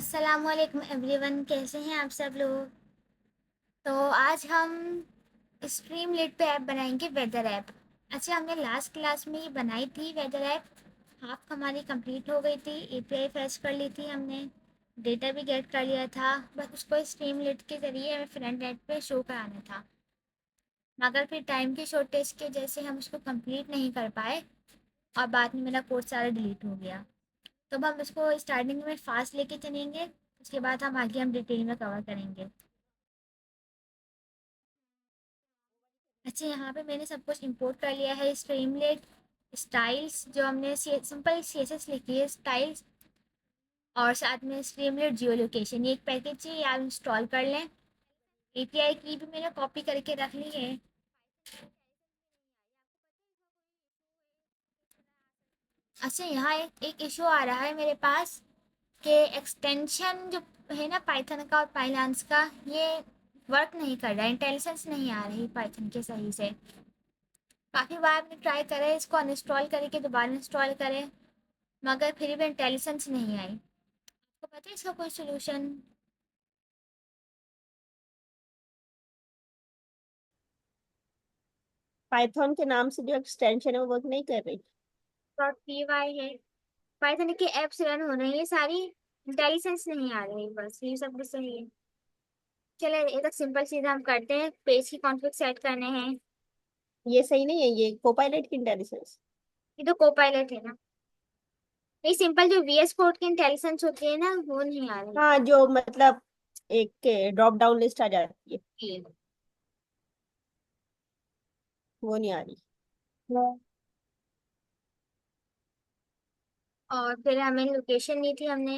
अस्सलामुअलैकुम एवरीवन, कैसे हैं आप सब लोग। तो आज हम स्ट्रीमलेट पे ऐप बनाएंगे, वेदर ऐप। अच्छा, हमने लास्ट क्लास में ही बनाई थी वेदर ऐप। हाफ हमारी कंप्लीट हो गई थी, एपीआई फेच कर ली थी हमने, डेटा भी गेट कर लिया था। बस उसको स्ट्रीमलेट के ज़रिए हमें फ्रंट एंड पे शो कराना था, मगर फिर टाइम की शॉर्टेज के जैसे हम उसको कंप्लीट नहीं कर पाए और बाद में मेरा कोड सारा डिलीट हो गया। तो अब हम इसको स्टार्टिंग में फास्ट लेके चलेंगे, उसके बाद हम आगे हम डिटेल में कवर करेंगे। अच्छा, यहाँ पे मैंने सब कुछ इंपोर्ट कर लिया है। स्ट्रीमलेट स्टाइल्स जो हमने सिंपल सीएसएस लिखी है स्टाइल्स, और साथ में स्ट्रीमलेट जियो लोकेशन, ये एक पैकेज है, ये आप इंस्टॉल कर लें। एपीआई की भी मैंने कॉपी करके रख ली है। अच्छा, यहाँ एक इशू आ रहा है मेरे पास कि एक्सटेंशन जो है ना पाइथन का और पाइलांस का, ये वर्क नहीं कर रहा है, इंटेलिजेंस नहीं आ रही पाइथन के सही से। काफ़ी बार आपने ट्राई करा है, इसको अनइंस्टॉल करके दोबारा इंस्टॉल करें, मगर फिर भी इंटेलिजेंस नहीं आई। आपको पता है इसका कोई सोल्यूशन? पाइथन के नाम से जो एक्सटेंशन है वो वर्क नहीं कर रही। डॉट पी वाई है, पाइथन की एप्स रन हो रही है सारी, इंटेलिजेंस नहीं आ रही, बस ये सब भी सही है। चले, ये तो सिंपल चीज़ हम करते हैं, पेज की कॉन्फ़िग सेट करने हैं। ये सही नहीं है, ये कोपायलट की इंटेलिजेंस। ये तो कोपायलट है ना। ये सिंपल जो वीएस कोड की इंटेलिजेंस होती है ना, वो नहीं आ रही। हाँ, जो मतलब एक ड्रॉप डाउन लिस्ट आ जाती है, ये वो नहीं आ रही। और फिर हमें लोकेशन दी थी हमने,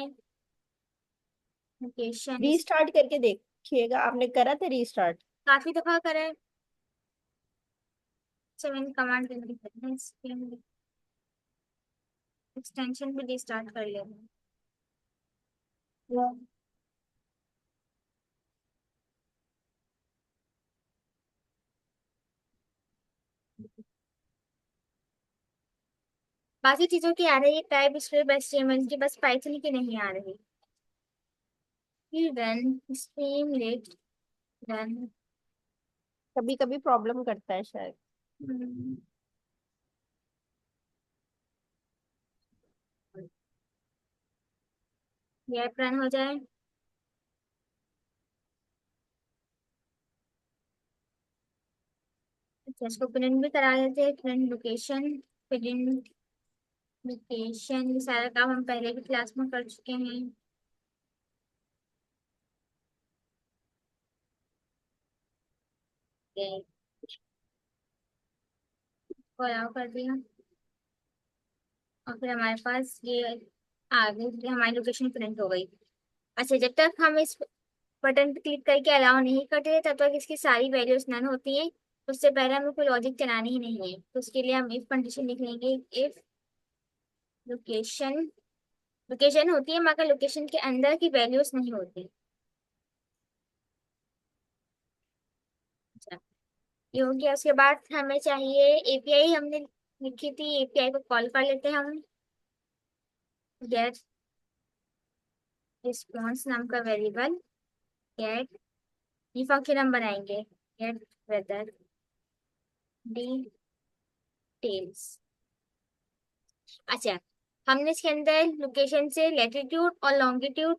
लोकेशन इस रीस्टार्ट करके देखिएगा, आपने करा था रीस्टार्ट? काफ़ी दफ़ा करें। अच्छा, मैंने कमांड एक्सटेंशन भी रिस्टार्ट कर लेंगे। बाकी चीज़ों की आ रही है, टाइप स्क्रिप्ट एचटीएमएल की, बस पाइथन की नहीं आ रही। फिर रन स्ट्रीमलेट रन। कभी कभी प्रॉब्लम करता है शायद। ये ऐप रन हो जाए। अच्छा, इसको प्रिंट भी करा लेते हैं, प्रिंट लोकेशन। प्रिंट लोकेशन, ये सारा काम हम पहले भी क्लास में कर चुके हैं। अलाउ कर दिया, और फिर हमारे पास ये आगे हमारी लोकेशन प्रिंट हो गई। अच्छा, जब तक हम इस बटन पे क्लिक करके अलाउ नहीं करते तब तक इसकी सारी वैल्यूज नन होती हैं। उससे पहले हमें कोई लॉजिक चलानी ही नहीं है, तो उसके लिए हम इफ कंडीशन लिख लेंगे। इफ लोकेशन, लोकेशन होती है मगर लोकेशन के अंदर की वैल्यूज नहीं होती। अच्छा, ये हो गया। उसके बाद हमें चाहिए एपीआई, हमने लिखी थी, एपीआई को कॉल कर लेते हैं हम। गेट रिस्पॉन्स नाम का वेरिएबल, गेट, ये फंक्शन हम बनाएंगे, गेट वेदर डिटेल्स। अच्छा, हमने इसके अंदर लोकेशन से लैटिट्यूड और लॉन्गिट्यूड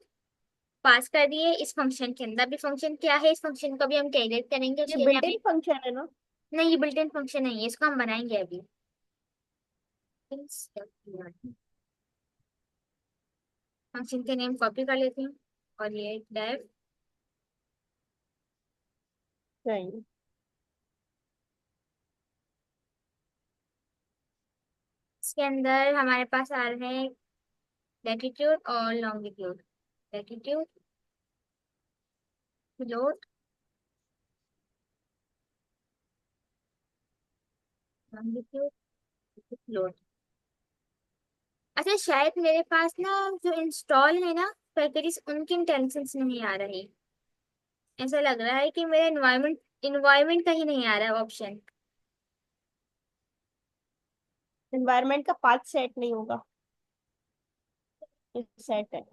पास कर दिए। इस फंक्शन के अंदर भी फंक्शन क्या है, इस फंक्शन को भी हम कैलकुलेट करेंगे, ये उसके लिए बिल्ट इन हमें। फंक्शन है ना? नहीं, ये बिल्ट इन फंक्शन नहीं है, इसको हम बनाएंगे अभी। फंक्शन के नेम कॉपी कर लेते हैं, और ये डेफ। सही। इसके अंदर हमारे पास आ रहे हैं लैटिट्यूड और longitude. Latitude float, longitude float. अच्छा, शायद मेरे पास ना जो इंस्टॉल है ना पैकेजेस, उनकी इंटेंशंस नहीं आ रही। ऐसा लग रहा है कि मेरा इन्वायरमेंट इन्वायरमेंट का ही नहीं आ रहा है ऑप्शन। एनवायरनमेंट का पाथ सेट नहीं होगा, सेट है।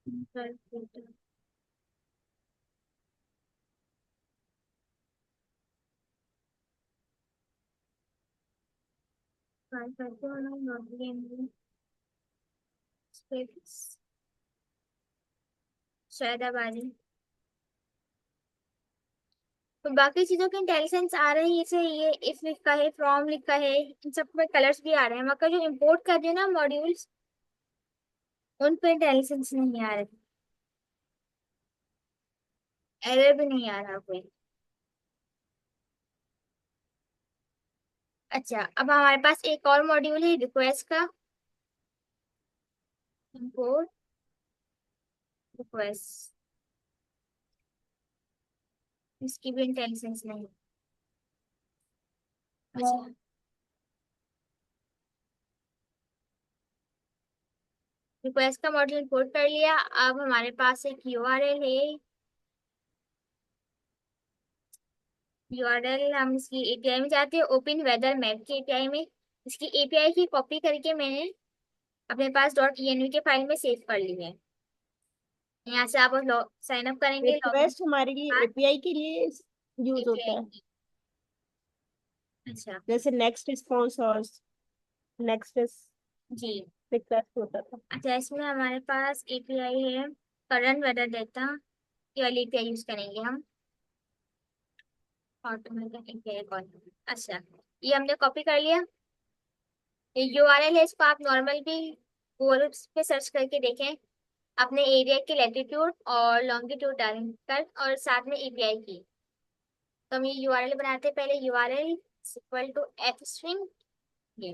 करते हो ना लॉगिन शायद अब आ रही। तो बाकी चीजों के इंटेलिजेंस आ रहे हैं, जैसे ये इफ लिखा है, फ्रॉम लिखा है, इन सब में कलर्स भी आ रहे हैं, मगर जो इम्पोर्ट कर रहे हैं ना मॉड्यूल्स, उन पे इंटेलिजेंस नहीं आ रहे, एरर भी नहीं आ रहा कोई। अच्छा, अब हमारे पास एक और मॉड्यूल है रिक्वेस्ट का, इम्पोर्ट रिक्वेस्ट, इसकी भी इंटेलिजेंस नहीं। अच्छा, रिक्वेस्ट का मॉड्यूल इम्पोर्ट कर लिया। अब हमारे पास एक यूआरएल है, यूआरएल हम इसकी एपीआई में जाते हैं, ओपन वेदर मैप की एपीआई में। इसकी एपीआई की कॉपी करके मैंने अपने पास .env के फाइल में सेव कर ली है। यहाँ से आप साइन अप करेंगे लॉगिन रिक्वेस्ट हमारे लिए एपीआई के लिए यूज होता एपीआई है, की। अच्छा जैसे नेक्स्ट रिस्पॉन्स और नेक्स्ट जी। रिक्वेस्ट होता था। अच्छा, इसमें हमारे पास एपीआई है करंट वेदर डेटा, ये वाली एपीआई यूज करेंगे हम, ऑटोमेटिक एपीआई कॉल। अच्छा, ये हमने कॉपी कर लिया। ये यूआरएल है, इसको आप नॉर्मल भी गूगल पे सर्च करके देखें, अपने एरिया की लैटिट्यूड और लॉन्गिट्यूड डालकर और साथ में एपीआई की। तो हम ये यूआरएल बनाते हैं, पहले URL equal to F string ये।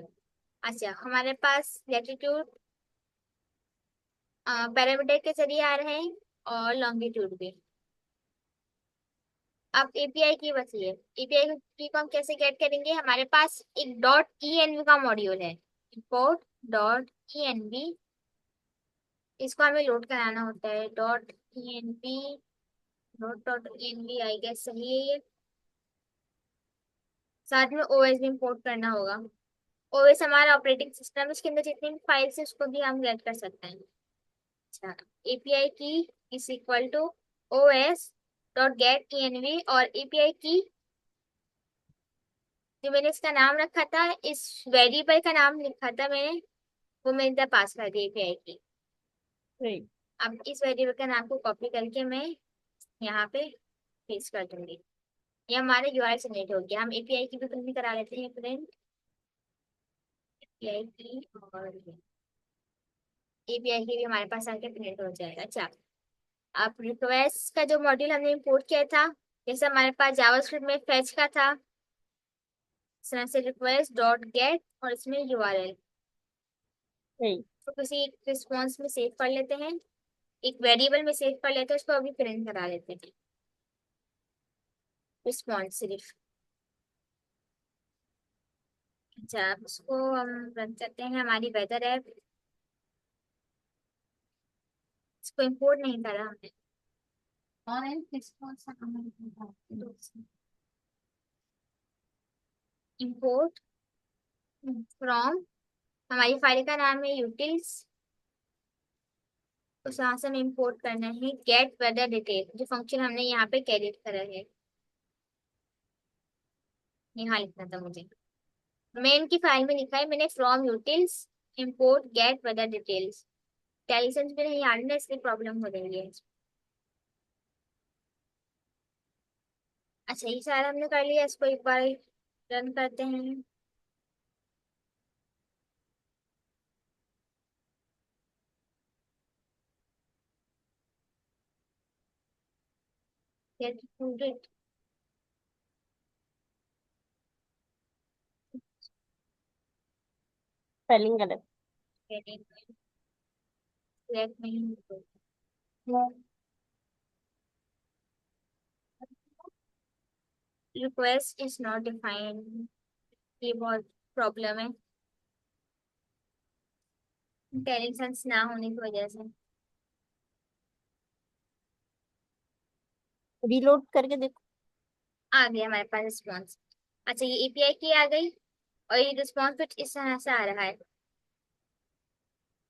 अच्छा, हमारे पास लैटिट्यूड पैरामीटर के जरिए आ रहे हैं और लॉन्गिट्यूड भी। अब एपीआई की बची है, एपीआई की को हम कैसे गेट करेंगे, हमारे पास एक .env का मॉड्यूल है, import .env, इसको हमें लोड कराना होता है। .env .env आई गेस सही है ये। साथ में ओएस भी इंपोर्ट करना होगा। ओएस हमारा ऑपरेटिंग सिस्टम, इसके अंदर जितनी भी फाइल्स है उसको भी हम गेट कर सकते हैं। अच्छा, एपीआई की is equal to OS dot get env, और एपीआई की जो मैंने इसका नाम रखा था, इस वेरिएबल का नाम लिखा था मैंने, वो मैंने इधर पास कर दिया एपीआई की। राइट। अब इस वेरिएबल का नाम को कॉपी करके मैं यहाँ पे पेस्ट कर दूंगी, ये हमारे यूआरएल जनरेट हो गया। हम एपीआई की भी प्रिंट करा लेते हैं, प्रिंट एपीआई की, और एपीआई की भी हमारे पास आके प्रिंट हो जाएगा। अच्छा, अब रिक्वेस्ट का जो मॉड्यूल हमने इंपोर्ट किया था, जैसे हमारे पास जावास्क्रिप्ट में फेच का था, इस तरह से रिक्वेस्ट डॉट गेट और इसमें यूआरएल, राइट। तो किसी रिस्पॉन्स में सेव कर लेते हैं, एक वेरिएबल में सेव कर लेते हैं, उसको अभी प्रिंट करा लेते हैं रिस्पॉन्स सिर्फ। अच्छा, अब उसको हम रन करते हैं, हमारी वेदर ऐप, इसको इंपोर्ट नहीं करा हमने, और रिस्पॉन्स इंपोर्ट फ्रॉम, हमारी फाइल का नाम है यूटिल्स, उस यहाँ से हमें इंपोर्ट करना है गेट वेदर डिटेल, जो फंक्शन हमने यहाँ पे कैरिट करा है, यहाँ लिखना था मुझे। मेन की फाइल में लिखा है मैंने from utils import get weather details, intelligence भी नहीं आ रही ना, इसलिए प्रॉब्लम हो रही है। अच्छा, ये सारा हमने कर लिया, इसको एक बार रन करते हैं। Get included. स्पेलिंग गलत। Getting select नहीं होगा। Request is not defined, ये बहुत प्रॉब्लम है इंटेलिजेंस ना होने की वजह से। रीलोड करके देखो। आ गया हमारे पास रिस्पॉन्स। अच्छा, ये एपीआई की आ गई और ये रिस्पॉन्स कुछ इस तरह से आ रहा है,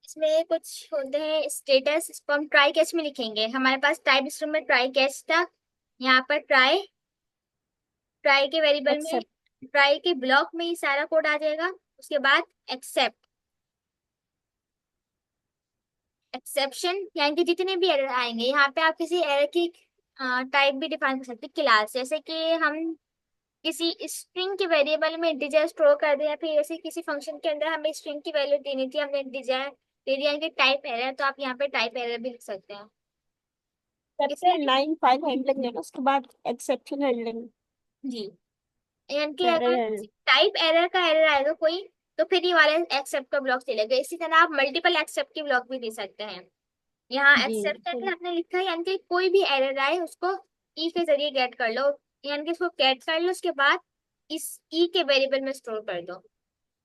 इसमें कुछ होते हैं स्टेटस, इसको हम ट्राई कैच में लिखेंगे। हमारे पास टाइप स्ट्रिंग में ट्राई कैच था, यहाँ पर ट्राई, ट्राई के वेरिएबल में, एक्सेप्ट। ट्राई के ब्लॉक में ही सारा कोड आ जाएगा। उसके बाद एक्सेप्ट, एक्सेप्शन यानी कि जितने भी एरर आएंगे, यहाँ पे आप किसी एरर की टाइप भी डिफाइन कर सकते हैं क्लास, जैसे कि हम किसी स्ट्रिंग के वेरिएबल में इंटीजर स्टोर कर दें, या फिर जैसे किसी फंक्शन के अंदर हमें स्ट्रिंग की वैल्यू देनी थी, हमने इंटीजर दे दिया कि टाइप एरर, तो आप यहाँ पे टाइप एरर भी लिख सकते हैं। करते इसमें हैं 9 5 हैंडलिंग लेना, उसके बाद एक्सेप्शन हैंडलिंग, जी, यानी कि एरर अगर हैंडलिंग। टाइप एरर का एरर आएगा कोई, तो फिर ये वाला एक्सेप्ट का ब्लॉक चलेगा। इसी तरह आप मल्टीपल एक्सेप्ट की ब्लॉक भी दे सकते हैं। यहाँ जी एक्सेप्ट करके सही। हमने लिखा है, यानी कि कोई भी एरर आए उसको ई के जरिए गेट कर लो, यानी कि इसको गेट कर लो, उसके बाद इस ई के वेरिएबल में स्टोर कर दो।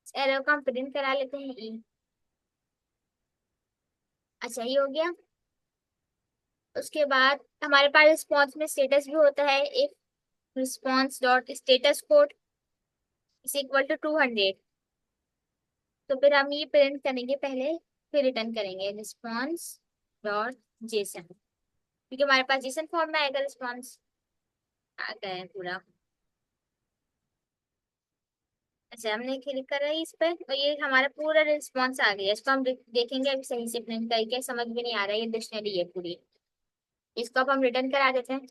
इस एरर को हम प्रिंट करा लेते हैं ई। अच्छा, ये हो गया। उसके बाद हमारे पास रिस्पॉन्स में स्टेटस भी होता है। If response dot status code is equal to 200, तो फिर हम ये प्रिंट करेंगे पहले, फिर रिटर्न करेंगे रिस्पॉन्स डॉट जेसन, क्योंकि हमारे पास जेसन फॉर्म में आएगा रिस्पॉन्स। आ गया है पूरा। अच्छा, हमने क्लिक करा है इस पर, और ये हमारा पूरा रिस्पॉन्स आ गया। इसको हम देखेंगे अभी सही से प्रिंट करके, समझ में नहीं आ रहा है, ये डिक्शनरी है पूरी। इसको अब हम रिटर्न करा देते हैं।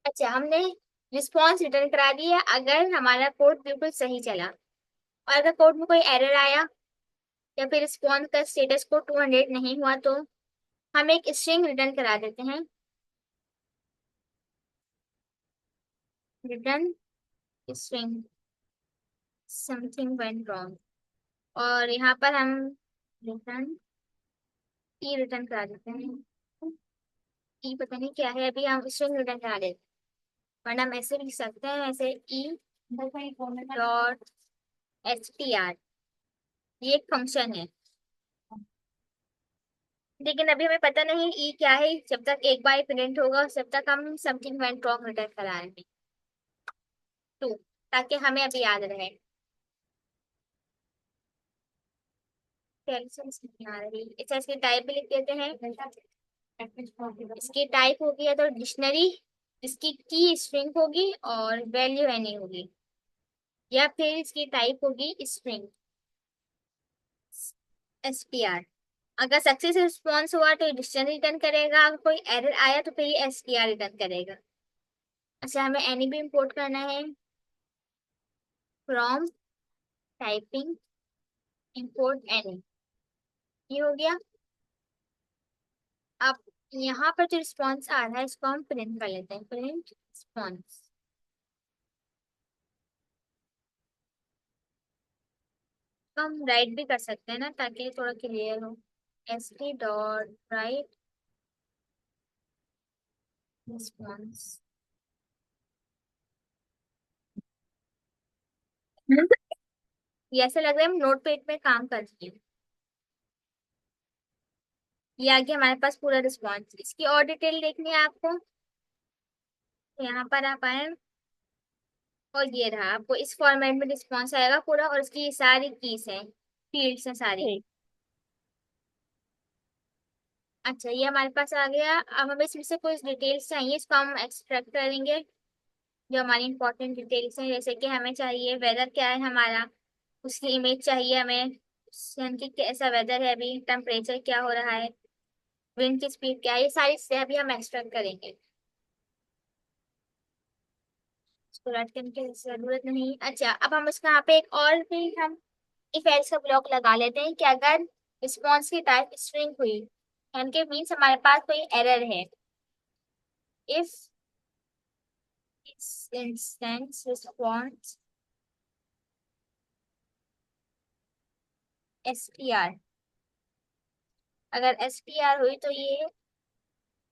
अच्छा, हमने रिस्पॉन्स रिटर्न करा दिया अगर हमारा कोड बिल्कुल सही चला। और अगर कोड में कोई एरर आया, या फिर रिस्पॉन्स का स्टेटस कोड 200 नहीं हुआ, तो हम एक स्ट्रिंग रिटर्न करा देते हैं। Return string something went wrong, और यहाँ पर हम रिटर्न ई रिटर्न करा देते हैं। ई पता नहीं क्या है, अभी हम स्ट्रिंग रिटर्न करा देते हैं, वरना हम ऐसे भी लिख सकते हैं, ऐसे E dot H T R, ये एक फंक्शन है। लेकिन अभी हमें पता नहीं ई क्या है, जब तक एक बार प्रिंट होगा जब तक हम समथिंग वेंट रॉन्ग रिटर्न करा रहे हैं, टू, ताकि हमें अभी याद रहे। कैलकुलेशन नहीं आ रही। अच्छा, इसकी टाइप भी लिख देते हैं। इसकी टाइप होगी या तो डिक्शनरी, इसकी की स्ट्रिंग होगी और वैल्यू एनी होगी, या फिर इसकी टाइप होगी स्ट्रिंग एस टी आर। अगर सक्सेस रिस्पॉन्स हुआ तो डिक्शनरी रिटर्न करेगा, अगर कोई एरर आया तो फिर ये एस टी आर रिटर्न करेगा। अच्छा, हमें एनी भी इंपोर्ट करना है। फ्रॉम टाइपिंग इंपोर्ट एनी, ये हो गया। अब यहाँ पर जो रिस्पॉन्स आ रहा है इसको हम प्रिंट कर लेते हैं, प्रिंट रिस्पॉन्स। तो हम राइट भी कर सकते हैं ना, ताकि ये थोड़ा क्लियर हो। S T dot right response. ये ऐसा लग रहा है हम नोट पेड पे काम कर रही हैं। ये आ गया हमारे पास पूरा रिस्पॉन्स। इसकी और डिटेल देखनी है आपको, तो यहाँ पर आप आए, और ये रहा, आपको इस फॉर्मेट में रिस्पॉन्स आएगा पूरा, और इसकी ये सारी कीज हैं, फील्ड्स हैं सारी। ठीक। अच्छा, ये हमारे पास आ गया। अब हमें इसमें से कुछ डिटेल्स चाहिए, इसको हम एक्सट्रैक्ट करेंगे। जो हमारी इंपॉर्टेंट डिटेल्स हैं, जैसे कि हमें चाहिए वेदर क्या है हमारा, उसकी इमेज चाहिए हमें, सन की कैसा वेदर है अभी, टेम्परेचर क्या हो रहा है, विंड की स्पीड क्या है, ये सारी चीजें अभी हम एक्सट्रैक्ट करेंगे। इसको रट करने की जरूरत नहीं। अच्छा, अब हम इसका यहाँ पे एक और भी हम इफ एल्स का ब्लॉक लगा लेते हैं, कि अगर रिस्पॉन्स की टाइप स्ट्रिंग हुई, यानी कि मीन्स हमारे पास कोई एरर है। If instance response S T are, अगर एस टी आर हुई तो ये,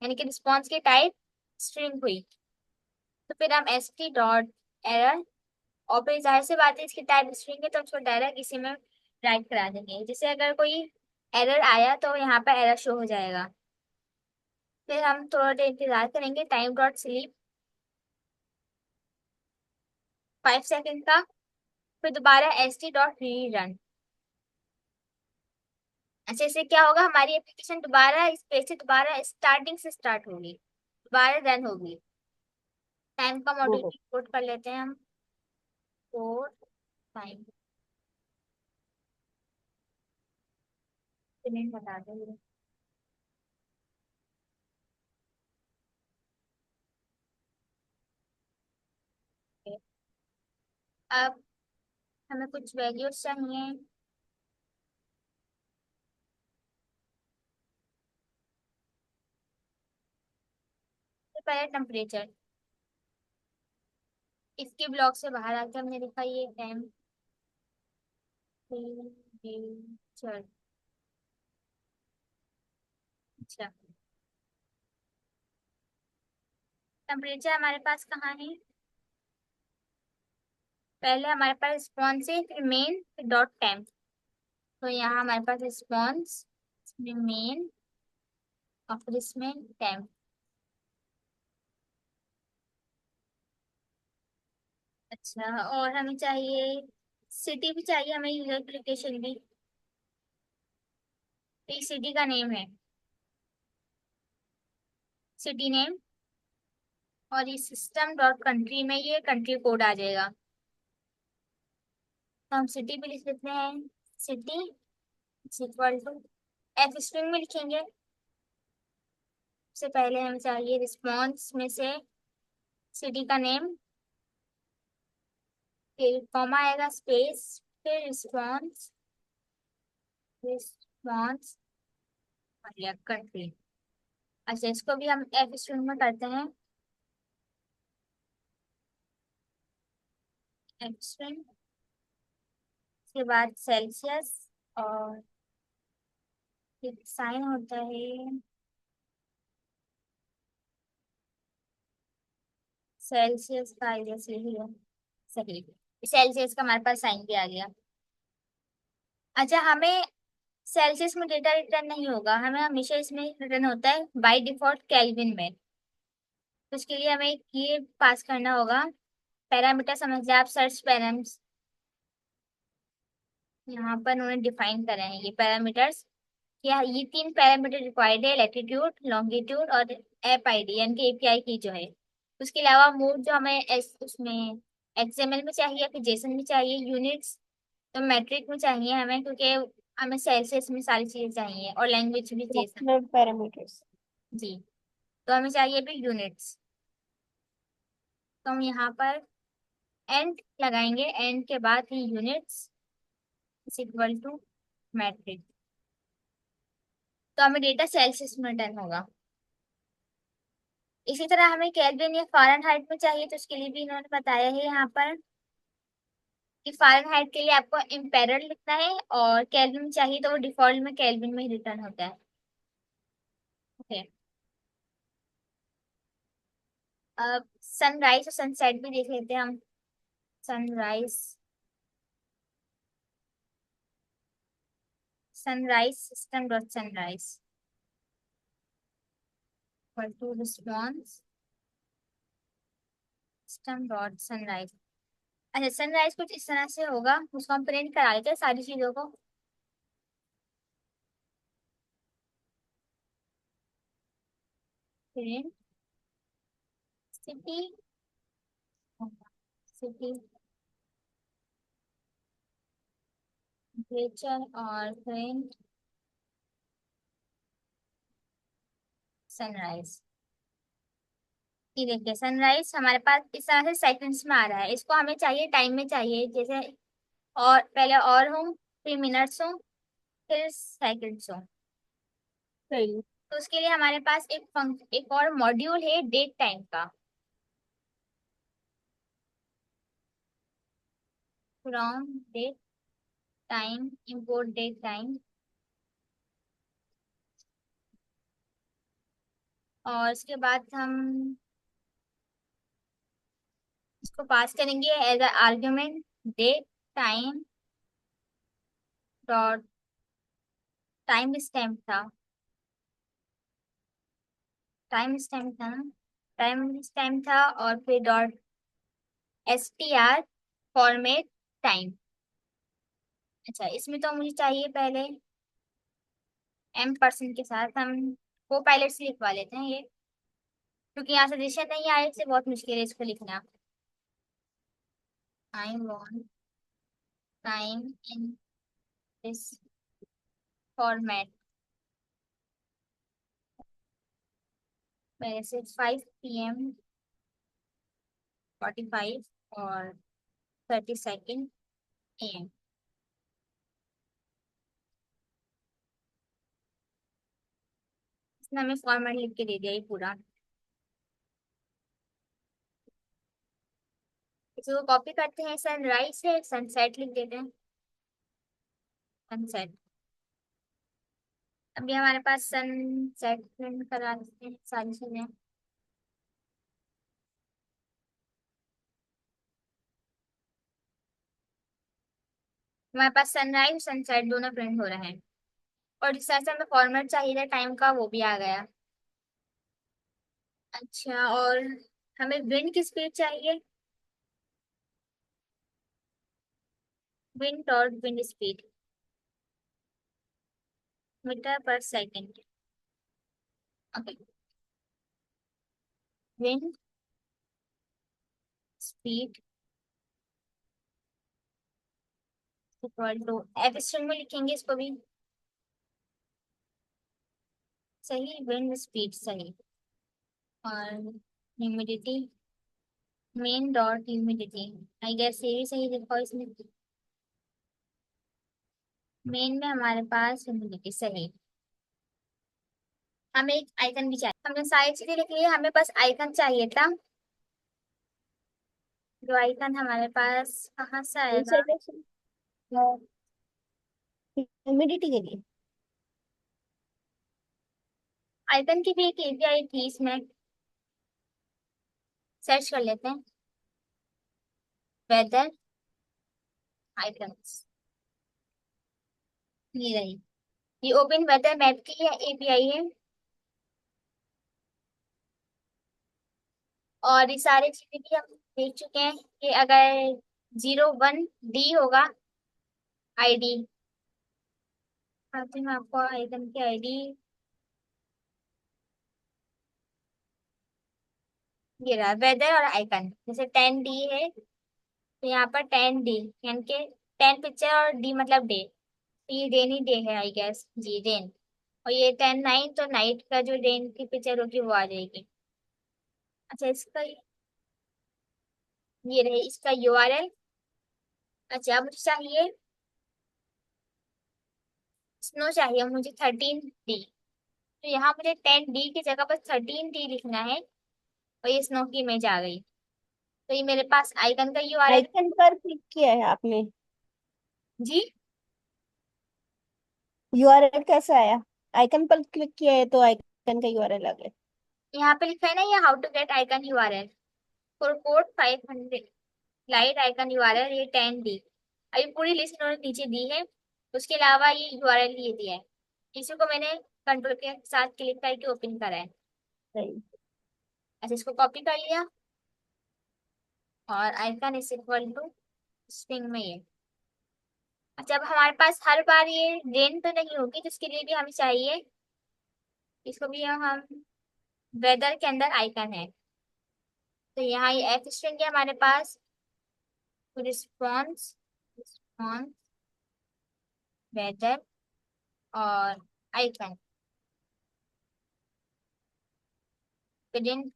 यानी कि रिस्पॉन्स की टाइप स्ट्रिंग हुई, तो फिर हम एस टी डॉट एरर, और फिर जाहिर सी बात है इसकी टाइप स्ट्रिंग है तो उसको डायरेक्ट इसी में राइट करा देंगे, जिससे अगर कोई एरर आया तो यहाँ पर एरर शो हो जाएगा। फिर हम थोड़ा देर इंतजार करेंगे, टाइम डॉट स्लीप। 5 सेकंड का, फिर दोबारा st डॉट री रन। अच्छा, इससे क्या होगा, हमारी एप्लीकेशन दोबारा इस पेज से दोबारा स्टार्टिंग से स्टार्ट होगी, दोबारा रन होगी। टाइम का मॉड्यूल Oh, इंपोर्ट कर लेते हैं हम, फोर टाइम मिनट बता देंगे। अब हमें कुछ वैल्यूज चाहिए। तो पहले टेम्परेचर, इसके ब्लॉक से बाहर आके हमने लिखा ये टेम्परेचर। अच्छा, टेम्परेचर हमारे पास कहाँ है, पहले हमारे पास रिस्पॉन्स है, फिर मेन, फिर डॉट टेम्प। तो यहाँ हमारे पास रिस्पॉन्स, मेन, और फिर इसमें टेम्प। अच्छा, और हमें चाहिए सिटी भी चाहिए, हमें यूजर लोकेशन भी। तो ये सिटी का नेम है, सिटी नेम, और ये सिस्टम डॉट कंट्री में ये कंट्री कोड आ जाएगा। तो हम सिटी भी लिख लेते हैं, city equal to F string में लिखेंगे। सबसे पहले हमें चाहिए रिस्पॉन्स में से सिटी का नेम, फिर कॉमा आएगा, स्पेस, फिर रिस्पॉन्स, रिस्पॉन्स कंट्री। अच्छा, इसको भी हम एफ स्ट्रिंग में करते हैं, एफ स्ट्रिंग, उसके बाद सेल्सियस, और एक साइन होता है सेल्सियस का, जैसे ही है सही, सेल्सियस का हमारे पास साइन भी आ गया। अच्छा, हमें सेल्सियस में डेटा रिटर्न नहीं होगा, हमें हमेशा इसमें रिटर्न होता है बाय डिफॉल्ट केल्विन में। तो इसके लिए हमें ये पास करना होगा, पैरामीटर समझ आप, सर्च पैराम्स, यहाँ पर उन्होंने डिफाइन करे हैं ये पैरामीटर्स। क्या ये 3 पैरामीटर रिक्वायर्ड है, लैटिट्यूड, लॉन्गिट्यूड और एप आईडी, यानी कि एपीआई की जो है। उसके अलावा मोड जो हमें उसमें एक्सएमएल में चाहिए, या फिर जेसन में चाहिए, यूनिट्स तो मैट्रिक में चाहिए हमें, क्योंकि हमें सेल्सियस में सारी चीजें चाहिए, और लैंग्वेज भी जेसन। approximate parameters. जी, तो हमें चाहिए भी यूनिट्स। तो हम यहाँ पर एंड लगाएंगे, एंड के बाद ही units is equal to metric. तो हमें डेटा सेल्सियस में रिटर्न होगा। इसी तरह हमें केल्विन या फ़ारेनहाइट में चाहिए, तो उसके लिए भी इन्होंने बताया है यहाँ पर कि फ़ारेनहाइट के लिए आपको इम्पेरल लिखना है, और केल्विन में चाहिए तो वो डिफॉल्ट में केल्विन में ही रिटर्न होता है। ओके, अब सनराइज और सनसेट भी देख लेते हैं हम। Sunrise, sunrise system dot sunrise equal to response system dot sunrise. अच्छा, सनराइज कुछ इस तरह से होगा, उसको हम प्रिंट करा लेते हैं सारी चीजों को। प्रिंट सिटी, सिटी टेम्परेचर, और प्रिंट सनराइज। ये देखिए, सनराइज हमारे पास इस तरह से सेकंड्स में आ रहा है, इसको हमें चाहिए टाइम में चाहिए, जैसे और पहले और हूँ, फिर मिनट्स हूँ, फिर सेकंड्स हूँ। सही. तो उसके लिए हमारे पास एक और मॉड्यूल है डेट टाइम का, from date time, import date time. और उसके बाद हम इसको पास करेंगे as a argument, date time dot time stamp था, टाइम स्टैम्प था ना, टाइम स्टैम्प था, और फिर dot S T R format time. अच्छा, इसमें तो मुझे चाहिए पहले M% के साथ हम को पायलट से लिखवा लेते हैं ये, क्योंकि यहाँ सजेशन नहीं आया, इससे बहुत मुश्किल है इसको लिखना। I want time in this format. पहले से 5 PM 45 और 32 AM। इसने हमें फॉर्मेट लिख के दे दिया ये पूरा। इसको कॉपी करते हैं, सनराइज है, सनसेट लिख देते हैं, सनसेट। अभी हमारे पास सनसेट प्रिंट करा देते हैं सारी चीजें। हमारे पास सनराइज सनसेट दोनों प्रिंट हो रहे हैं, और जिस तरह से हमें फॉर्मेट चाहिए था टाइम का वो भी आ गया। अच्छा, और हमें विंड की स्पीड चाहिए, विंड और विंड स्पीड मीटर पर second. Okay, wind speed equal to F string में लिखेंगे इसको भी, सही, विंड स्पीड सही। और humidity, main dot humidity, I guess ये भी सही लिखा इसमें, मेन में हमारे पास ह्यूमिडिटी सही। हमें एक आइकन भी चाहिए, हमने सारी चीजें लिख ली है, हमें बस आइकन चाहिए था। जो आइकन हमारे पास कहाँ से आएगा? ह्यूमिडिटी के लिए आइकन की भी एक एपीआई थी, इसमें सर्च कर लेते हैं, वेदर आइकन्स, ये रही। ये ओपन वेदर मैप की एपीआई है, और ये सारी चीजें भी हम देख चुके हैं कि अगर 01D होगा आईडी, आती मैं आपको आइकन की आईडी, ये रहा वेदर और आइकन। जैसे 10D है तो यहाँ पर 10D यानी कि 10 पिक्चर और D मतलब डे, तो ये रेनी डे है आई गेस जी, रेन। और ये 10/9 तो नाइट का जो रेन की पिक्चर होगी वो आ जाएगी। अच्छा, इसका ये रहे इसका यूआरएल। अच्छा, अब मुझे चाहिए स्नो, चाहिए मुझे 13D, तो यहाँ मुझे 10D की जगह पर 13D लिखना है, और ये स्नो की इमेज आ गई। तो ये मेरे पास आइकन का यूआरएल। आइकन पर क्लिक किया है आपने? जी, यूआरएल कैसे आया? आइकन पर क्लिक किया है तो आइकन का यूआरएल आ गया। यहाँ पे लिखा है ना ये how to get icon URL for code 500 light icon URL, ये 10D। अभी पूरी लिस्ट इन्होंने नीचे दी है, उसके अलावा ये यूआरएल ये दिया है, इसी को मैंने कंट्रोल के साथ क्लिक करके ओपन करा है। सही। अच्छा, इसको कॉपी कर लिया, और icon is equal to string में ये। अच्छा, अब हमारे पास हर बार ये रेन तो नहीं होगी, जिसके लिए भी हमें चाहिए, इसको भी हम वेदर के अंदर आइकन है, तो यहाँ ये एफ स्ट्रिंग है हमारे पास, रिस्पॉन्स, रिस्पॉन्स वेदर और आइकन विदिन।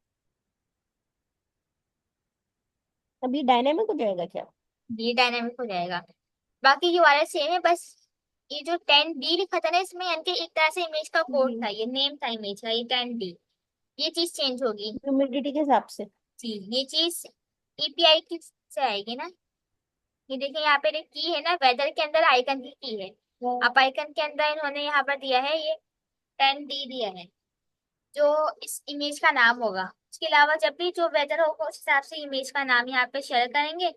अभी डायनेमिक हो जाएगा क्या? ये डायनामिक हो जाएगा, बाकी यूआरएल सेम है, बस ये जो 10D लिखा था ना इसमें, यानी कि एक तरह से इमेज का कोड था, ये नेम था इमेज का, ये 10D, ये चीज चेंज होगी। ह्यूमिडिटी के हिसाब से। जी, ये चीज ईपीआई की से आएगी ना। ये देखिए यहाँ पे की है ना, वेदर के अंदर आइकन की है, अब आइकन के अंदर इन्होंने यहाँ पर दिया है ये 10D दिया है, जो इस इमेज का नाम होगा। उसके अलावा जब भी जो वेदर होगा उस हिसाब से इमेज का नाम यहाँ पे शेयर करेंगे,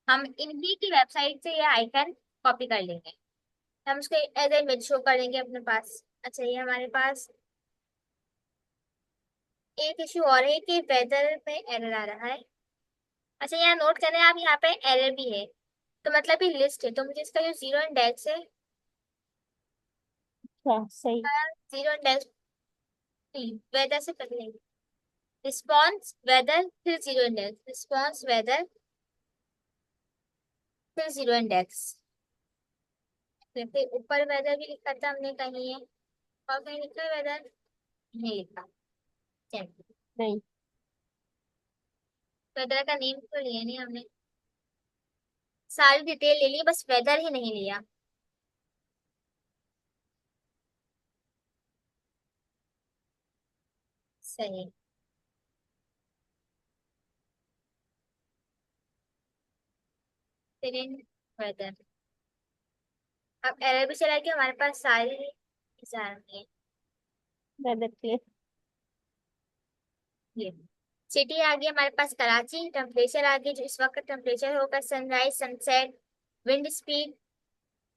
हम इनकी की वेबसाइट से ये आइकन कॉपी कर लेंगे, हम उसको एज ए इमेज शो करेंगे अपने पास। अच्छा, ये हमारे पास एक इशू और है कि वेदर में एरर आ रहा है, अच्छा, यहाँ नोट करना है आप, यहाँ पे एरर भी है, तो मतलब ये लिस्ट है, तो मुझे इसका जो जीरो इंडेक्स है, अच्छा सही। जीरो इंडेक्स वेदर से कर लेंगे। रिस्पॉन्स वेदर फिर जीरो इंडेक्स, रिस्पॉन्स वेदर फिर जीरो इंडेक्स। फिर ऊपर वेदर भी लिखा था हमने कहीं है, और कहीं लिखा है वेदर? नहीं लिखा। चलिए, नहीं। वेदर का नेम तो लिया नहीं हमने, सारी डिटेल ले ली, बस वेदर ही नहीं लिया। सही। फिर इन वेदर, अब एरर भी चला कि हमारे पास सारी एग्जाम है। वेदर के। ये सिटी आ गई हमारे पास कराची, टेम्परेचर आ गई जो इस वक्त टेम्परेचर होगा, sunrise sunset, wind speed,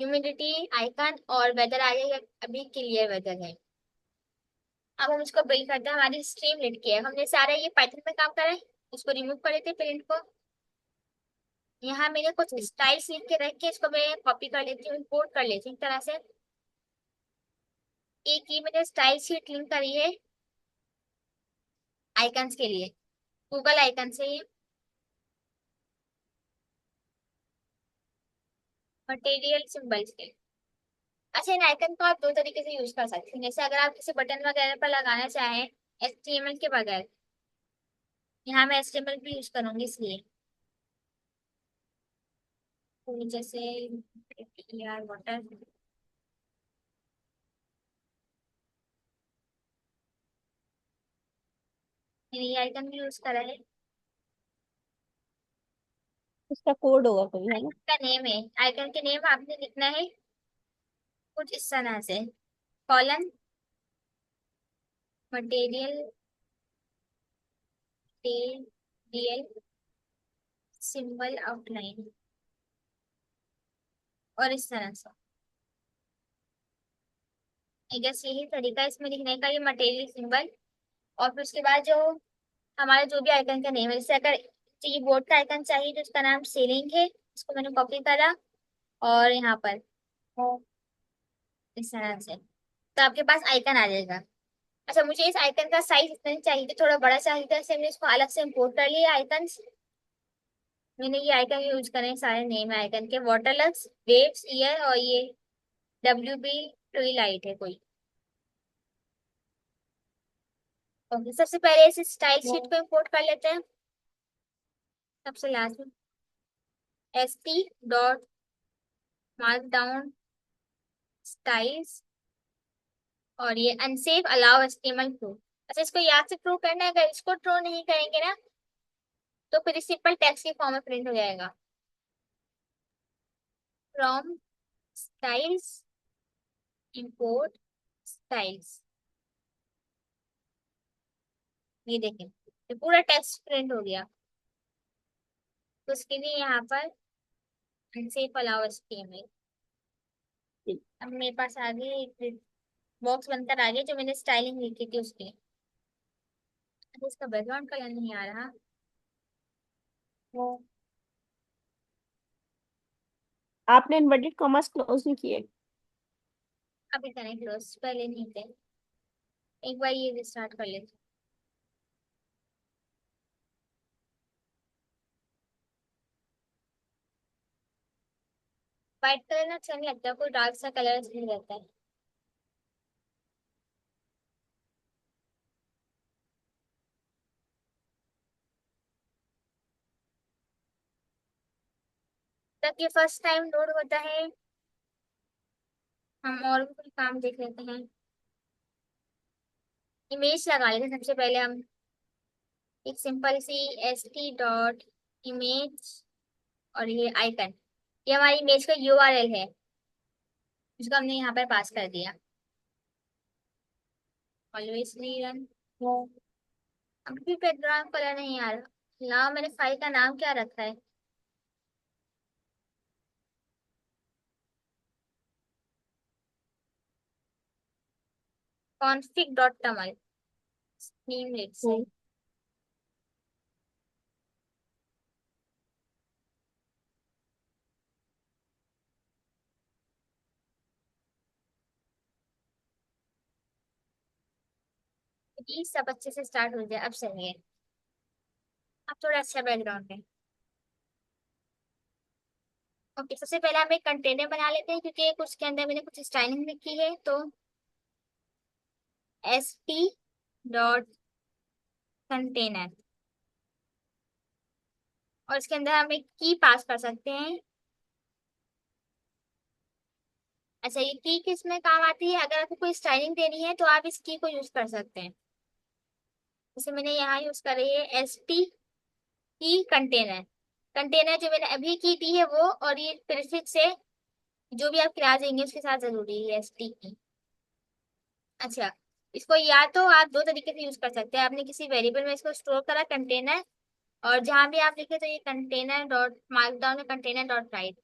humidity, icon, और वेदर आ जाएगा। अभी क्लियर वेदर है। अब हम इसको बिल्ड करते हैं, हमारी स्ट्रीम लिट की है, हमने सारा ये पाइथन में काम करा है, उसको रिमूव कर लेते हैं प्रिंट को। यहाँ मैंने कुछ स्टाइल्स लिख के रख के इसको मैं कॉपी कर लेती हूँ, इंपोर्ट कर लेती हूँ एक तरह से। एक ये मैंने स्टाइल शीट लिंक करी है आइकन्स के लिए, गूगल आइकन से ये मटेरियल सिंबल्स के। अच्छा, इन आइकन को आप दो तरीके से यूज कर सकते हैं, जैसे अगर आप किसी बटन वगैरह पर लगाना चाहें HTML के बगैर, यहाँ मैं HTML भी यूज करूंगी इसलिए, तो जैसे यार वाटर, ये आइकन भी यूज करा है। उसका कोड होगा कोई, है ना? आइकन का नेम है, आइकन के नेम आपने लिखना है कुछ इस तरह से, colon material material symbol outline, और इस तरह से। आई गेस यही तरीका है इसमें लिखने का, ये मटेरियल सिंबल। और फिर उसके बाद जो हमारा जो भी आइकन का नेम है, जैसे अगर ये बोर्ड का आइकन चाहिए जो उसका नाम सीलिंग है, इसको मैंने कॉपी करा और यहाँ पर इस तरह से, तो आपके पास आइकन आ जाएगा। अच्छा, मुझे इस आइकन का साइज इतना नहीं चाहिए, थोड़ा बड़ा चाहिए था, इसलिए मैंने इसको अलग से इम्पोर्ट कर लिया आइकन। मैंने ये आइकन यूज करे हैं, सारे नेम है आइकन के, वाटरलक्स, वेव्स, ईयर, और ये WB ट्विलाइट है कोई। ओके, सबसे पहले इस स्टाइल शीट को इम्पोर्ट कर लेते हैं, सबसे लास्ट में st मार्कडाउन स्टाइल्स, और ये अनसेफ अलाउ HTML ट्रू। अच्छा, इसको याद से ट्रू करना है, अगर इसको ट्रू नहीं करेंगे ना तो फिर सिंपल टेक्स्ट के फॉर्म में प्रिंट हो जाएगा। फ्रॉम स्टाइल्स इंपोर्ट स्टाइल्स, ये देखें ये पूरा टेक्स्ट प्रिंट हो गया। तो उसके लिए यहाँ पर अनसेफ अलाउ HTML, अब मेरे पास आ गई एक बॉक्स बनकर आ गया जो मैंने स्टाइलिंग लिखी थी उसकी। अच्छा, इसका बैकग्राउंड कलर नहीं आ रहा। वो आपने इन्वर्टेड कॉमास क्लोज नहीं किए? अभी करें क्लोज, पहले नहीं थे, एक बार ये रिस्टार्ट कर लेते। व्हाइट कलर ना अच्छा नहीं लगता, कोई डार्क सा कलर नहीं रहता है। तब ये फर्स्ट टाइम लोड होता है, हम और भी कोई काम देख लेते हैं। इमेज लगा लेते हैं सबसे पहले हम, एक सिंपल सी st.image, और ये आइकन, ये हमारी इमेज का URL है जिसको हमने यहाँ पर पास कर दिया। ऑलवेज रीरन, अभी भी बैकग्राउंड कलर नहीं आ रहा ना, मैंने फाइल का नाम क्या रखा है? config.tml, नेम लेट से। प्लीज सब अच्छे से स्टार्ट हो जाए। अब सही है। अब थोड़ा अच्छा बैकग्राउंड है। ओके, सबसे पहले हम एक कंटेनर बना लेते हैं क्योंकि कुछ के अंदर मैंने कुछ स्टाइलिंग लिखी है। तो st.कंटेनर, और इसके अंदर हम एक की पास कर सकते हैं। अच्छा, ये की किस में काम आती है? अगर आपको कोई स्टाइलिंग देनी है तो आप इस की को यूज कर सकते हैं। जैसे मैंने यहाँ यूज कर रही है st की कंटेनर। कंटेनर जो मैंने अभी की दी है वो, और ये प्रीफिक्स है जो भी आप क्लास देंगे उसके साथ जरूरी है st की। अच्छा, इसको या तो आप दो तरीके से यूज कर सकते हैं। आपने किसी वेरिएबल में इसको स्टोर करा कंटेनर, और जहां भी आप लिखे तो ये कंटेनर डॉट मार्कडाउन में कंटेनर डॉट राइट।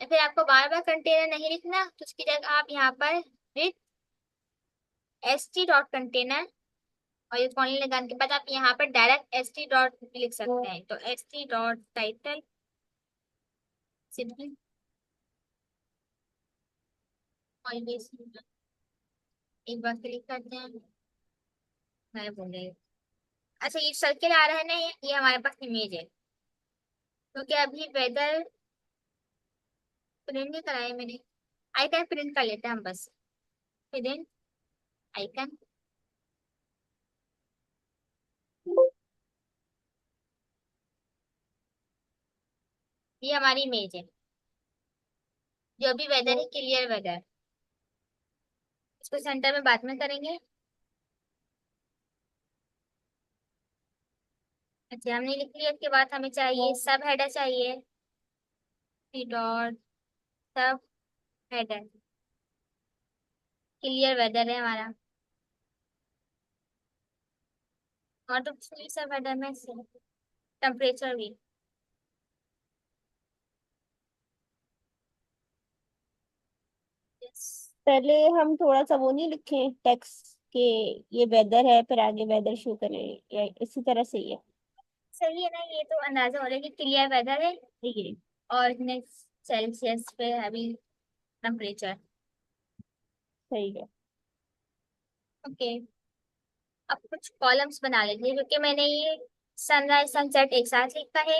या फिर आपको बार बार कंटेनर नहीं लिखना तो उसकी जगह आप यहाँ पर विथ st.कंटेनर, और ये कॉलन लगाने के बाद आप यहाँ पर डायरेक्ट st डॉट लिख सकते हैं। तो st.टाइटल सिंपली, और ये एक बार क्लिक करते हैं। मैं बोल रही हूँ। अच्छा, ये सर्किल आ रहा है ना, ये हमारे पास इमेज है। क्योंकि अभी वेदर प्रिंट नहीं कराया मैंने, आइकन प्रिंट कर लेते हैं हम बस। फिर आइकन, ये हमारी इमेज है जो भी वेदर है, क्लियर वेदर। इसको सेंटर में बाद में करेंगे। अच्छा, हमने लिख लिया। इसके बाद हमें चाहिए सब हेडर चाहिए, डॉट सब हेडर। क्लियर वेदर है हमारा, और तो कुछ नहीं सब हेडर में से। टेम्परेचर भी। यस। पहले हम थोड़ा सा वो नहीं लिखे टेक्स्ट के, ये वेदर है फिर आगे वेदर शो करें, या इसी तरह से ही है? सही है ना, ये तो अंदाजा हो रहा है कि क्लियर वेदर है। ठीक है। और नेक्स्ट सेल्सियस पे है अभी टेम्परेचर। सही है। ओके, अब कुछ कॉलम्स बना लेते हैं क्योंकि मैंने ये सनराइज सनसेट एक साथ लिखा है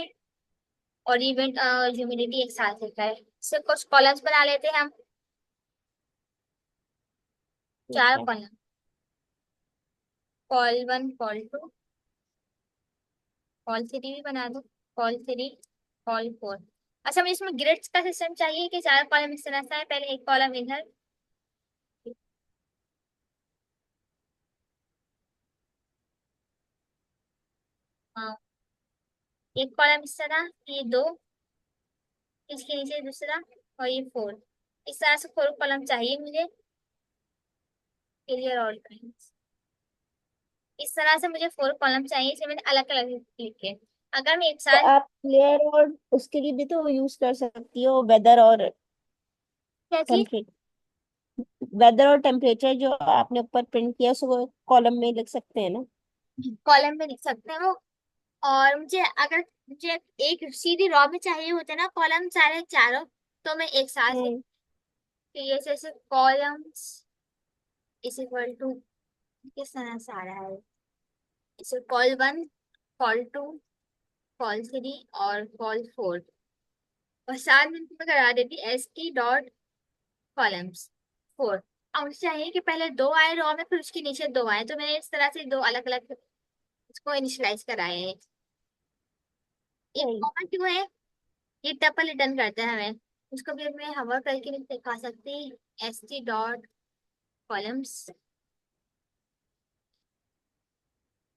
और इवेंट ह्यूमिडिटी एक साथ लिखा है। इससे कुछ कॉलम्स बना लेते हैं हम। ठीक चार है। Column, col one, col two, col three भी बना दो, कॉल थ्री, कॉल फोर। अच्छा, मुझे इसमें ग्रिड्स का सिस्टम चाहिए कि चार कॉलम इस तरह से है। पहले एक कॉलम इधर, हाँ, एक कॉलम इस तरह, ये दो, इसके नीचे दूसरा, और ये फोर। इस तरह से फोर कॉलम चाहिए मुझे। क्लियर ऑल टाइम्स, इस तरह से मुझे फोर कॉलम चाहिए। इसे मैंने अलग अलग लिखे। अगर मैं एक तो साथ, आप क्लियर और उसके लिए भी तो यूज कर सकती हो वेदर और क्या चीज, टेम्परेचर। वेदर और टेम्परेचर जो आपने ऊपर प्रिंट किया उसको कॉलम में लिख सकते हैं ना? कॉलम में लिख सकते हैं वो। और मुझे एक सीधी रॉ में चाहिए होते ना कॉलम सारे चारों, तो मैं एक साथ लिख, हम्म। ये जैसे कॉलम्स इज इक्वल टू, किस तरह से आ रहा है, इसे col one, col two, col three और कॉल फोर। और साथ में मैं करा देती S T dot columns four. अब मुझे चाहिए कि पहले दो आए रॉ में, फिर उसके नीचे दो आए, तो मैंने इस तरह से दो अलग अलग इसको इनिशियलाइज कराए हैं। एक सही। कॉमन क्यों है, ये टपल रिटर्न करता है हमें। उसको भी मैं हवा करके नहीं दिखा सकती। S T dot columns,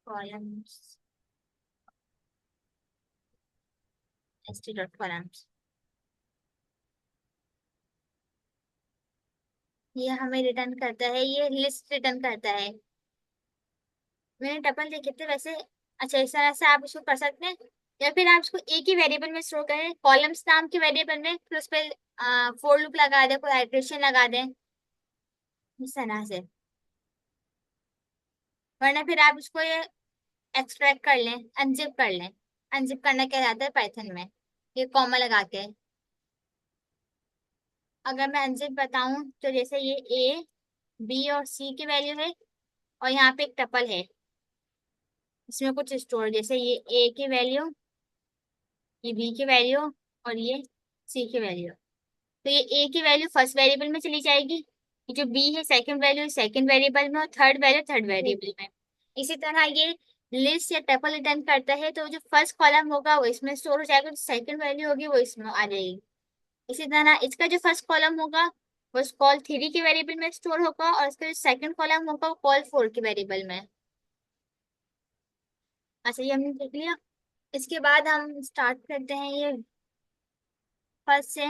columns, S T dot columns, ये हमें रिटर्न करता है, ये लिस्ट रिटर्न करता है। मैंने टपल देखे थे वैसे। अच्छा, इस तरह से आप इसको कर सकते हैं। या फिर आप इसको एक ही वेरिएबल में स्टोर करें, कॉलम्स नाम के वेरिएबल में, फिर उस पर फोर लूप लगा दें, कोई आइट्रेशन लगा दें, इस तरह से। वरना फिर आप इसको ये एक्सट्रैक्ट कर लें, अनजिप कर लें। अनजिप करना क्या जाता है पाइथन में, ये कॉमा लगा के। अगर मैं अनजिप बताऊं तो जैसे ये ए, बी और सी की वैल्यू है, और यहाँ पे एक टपल है, इसमें कुछ स्टोर, जैसे ये ए की वैल्यू, ये बी की वैल्यू, और ये सी की वैल्यू। तो ये ए की वैल्यू फर्स्ट वेरिएबल में चली जाएगी, ये जो बी है सेकंड वैल्यू सेकंड वेरिएबल में, और थर्ड वैल्यू थर्ड वेरिएबल में। इसी तरह ये लिस्ट या टपल रिटर्न करता है, तो जो फर्स्ट कॉलम होगा वो इसमें स्टोर हो जाएगा, जो सेकंड वैल्यू होगी वो इसमें आ जाएगी। इसी तरह इसका जो फर्स्ट कॉलम होगा वो कॉल 3 के वेरिएबल में स्टोर होगा, और इसका जो सेकंड कॉलम होगा वो कॉल 4 के वेरिएबल में। अच्छा, ये हमने देख लिया। इसके बाद हम स्टार्ट करते हैं ये फर्स्ट से,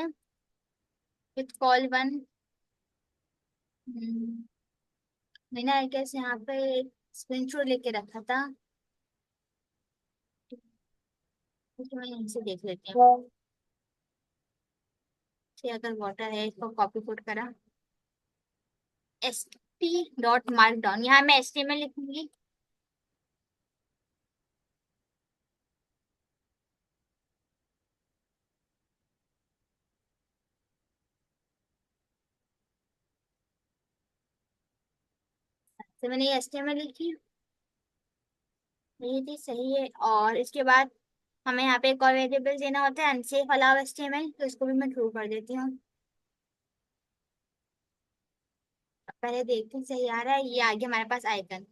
विथ कॉल 1। मैंने आई गेस यहाँ पे स्क्रीनशॉट लेके रखा था, तो मैं यहीं से देख लेती हूँ। ठीक, अगर वाटर है इसको कॉपी कोड करा, st.markdown, यहाँ मैं HTML लिखूंगी। तो मैंने ये HTML लिखी, ये चीज सही है। और इसके बाद हमें यहाँ पे एक और वेरिएबल देना होता है, अनसेफ अलाउ HTML, तो इसको भी मैं ट्रू कर देती हूँ। पहले देखते हैं सही आ रहा है। ये आ गया हमारे पास आइकन,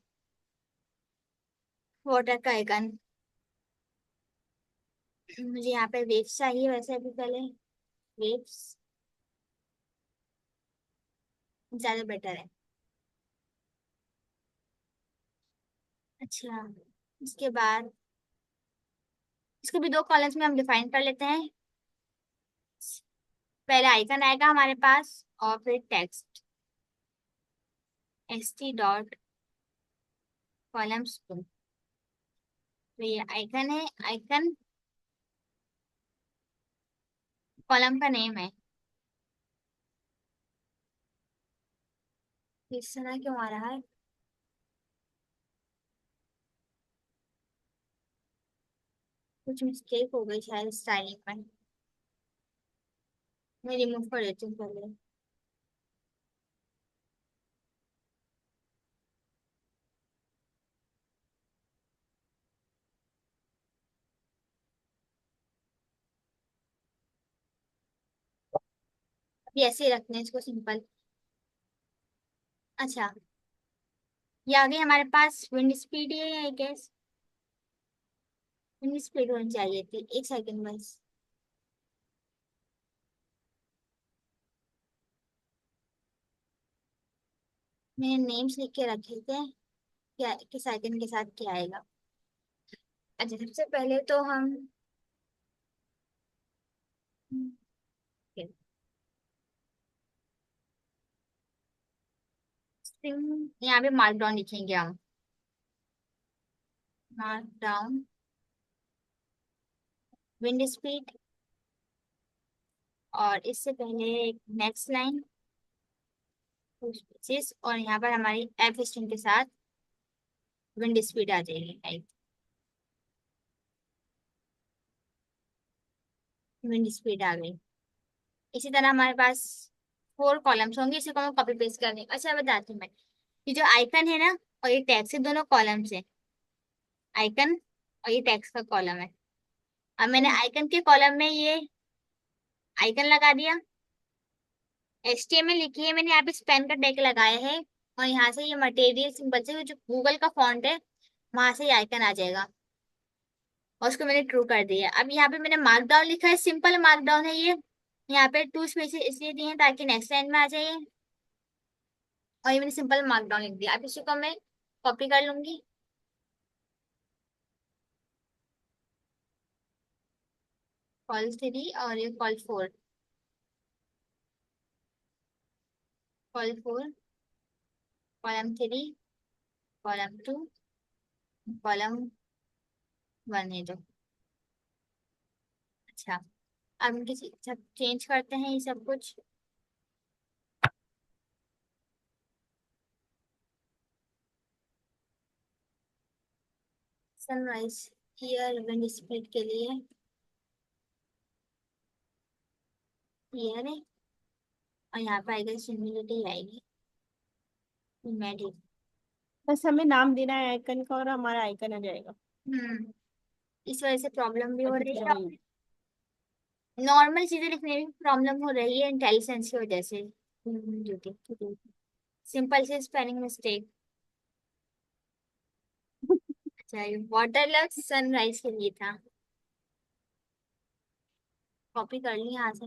वाटर का आइकन। मुझे यहाँ पे वेव्स चाहिए, वैसे भी पहले वेव्स ज्यादा बेटर है। अच्छा, इसके बाद इसको भी दो कॉलम्स में हम डिफाइन कर लेते हैं। पहले आइकन आएगा हमारे पास, और फिर टेक्स्ट st डॉट कॉलम्स। तो ये आइकन है, आइकन कॉलम का नेम है। इस तरह क्यों आ रहा है? कुछ मिस्टेक हो गई शायद स्टाइलिंग में, मैं रिमूव कर देती हूँ पहले। अभी ऐसे ही रखते हैं इसको सिंपल। अच्छा, ये आ गई हमारे पास विंड स्पीड, है आई गेस विंड स्पीड होनी चाहिए थी, एक सेकंड बस। मैंने नेम्स लिख के रखे थे, क्या किस आइकन के साथ क्या आएगा। अच्छा, सबसे पहले तो हम स्ट्रिंग, यहाँ पे मार्कडाउन लिखेंगे हम, मार्कडाउन विंड स्पीड। और इससे पहले नेक्स्ट लाइन और यहाँ पर हमारी एफ स्ट्रिंग के साथ विंड स्पीड आ जाएगी, राइट। विंड स्पीड आ गई। इसी तरह हमारे पास 4 कॉलम्स होंगे, इसी को हम कॉपी पेस्ट कर देंगे। अच्छा, बताती हूँ मैं, ये जो आइकन है ना और ये टेक्स्ट है, दोनों कॉलम्स है, आइकन और ये टेक्स्ट का कॉलम है। अब मैंने आइकन के कॉलम में ये आइकन लगा दिया, HTML लिखी है मैंने, यहाँ पे स्पेन का टैग लगाया है, और यहाँ से ये मटेरियल सिंबल से जो गूगल का फॉन्ट है वहां से ये आइकन आ जाएगा, और उसको मैंने ट्रू कर दिया। अब यहाँ पे मैंने मार्कडाउन लिखा है, सिंपल मार्कडाउन है ये, यहाँ पे 2 स्पेसेस इसलिए दिए हैं ताकि नेक्स्ट लाइन में आ जाए, और ये मैंने सिंपल मार्कडाउन लिख दिया। अब इसको मैं कॉपी कर लूंगी, कॉल 3 और ये call 4, call 4, column 3, column 2, column 1 है जो। अच्छा, अब इनके सब चेंज करते हैं ये सब कुछ। सनराइज ईयर विंड स्पीड के लिए ईयर है, और यहाँ पे आएगा ह्यूमिडिटी आएगी, ह्यूमिडिटी। बस हमें नाम देना है आइकन का और हमारा आइकन आ जाएगा। इस वजह से प्रॉब्लम भी हो रही अच्छा। है। नॉर्मल चीजें लिखने में प्रॉब्लम हो रही है इंटेलिजेंस की वजह से। सिंपल सी स्पेलिंग मिस्टेक। अच्छा, वाटर लक्स सनराइज के लिए था। कॉपी कर ली यहाँ से।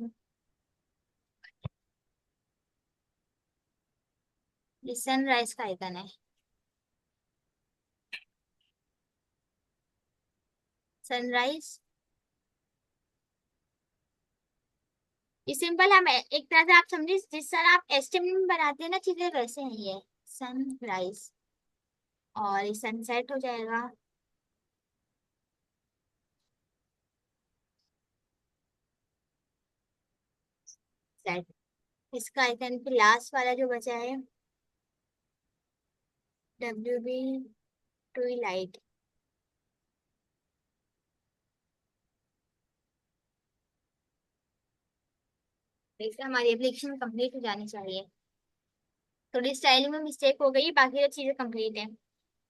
ये सनराइज का आइकन है। सनराइज ये सिंपल हम एक तरह से आप समझिए जिस तरह आप एस्टिमेट बनाते हैं ना चीजें वैसे ही है। सनराइज और ये सनसेट हो जाएगा। सेट। इसका आइकन फिर लास्ट वाला जो बचा है WB ट्विलाइट। इससे हमारी एप्लीकेशन कंप्लीट हो जानी चाहिए। थोड़ी स्टाइलिंग में मिस्टेक हो गई, बाकी तो चीजें कंप्लीट है।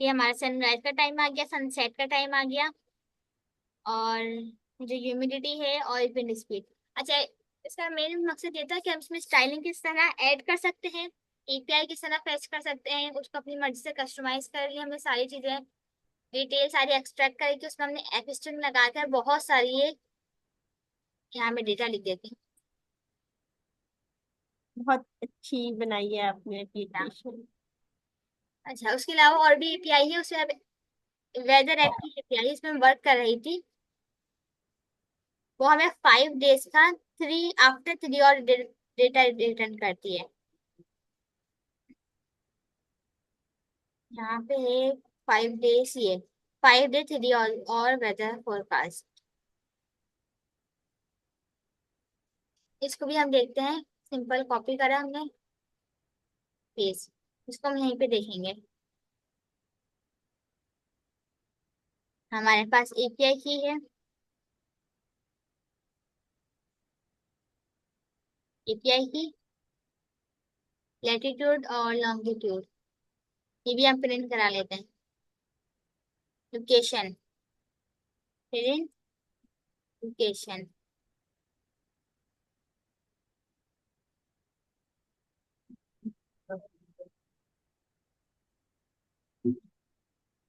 ये हमारा सनराइज का टाइम आ गया, सनसेट का टाइम आ गया, और जो ह्यूमिडिटी है और विंड स्पीड। अच्छा, इसका मेन मकसद ये था कि हम इसमें स्टाइलिंग किस तरह ऐड कर सकते हैं, API किस तरह फेच कर सकते हैं, उसको अपनी मर्जी से कस्टमाइज कर लिए हमने सारी चीजें डिटेल सारी एक्सट्रैक्ट करके उसमें हमने एप स्ट्रिंग लगाकर बहुत सारी ये यहाँ में डेटा लिख देती बहुत अच्छी बनाई है आपने हूँ। एप्लीकेशन। अच्छा, उसके अलावा और भी API है उसमें। वेदर ऐप की API इसमें वर्क कर रही थी। वो हमें 5 डेज का 3 आफ्टर 3 और डेटा रिटर्न करती है। यहाँ पे है 5 डेज, ये 5 डे 3 और वेदर फोरकास्ट। इसको भी हम देखते हैं। सिंपल कॉपी करा हमने, पेज। इसको हम यहीं पे देखेंगे। हमारे पास API की है। API की लैटिट्यूड और लॉन्गिट्यूड ये भी हम प्रिंट करा लेते हैं। Location, print location.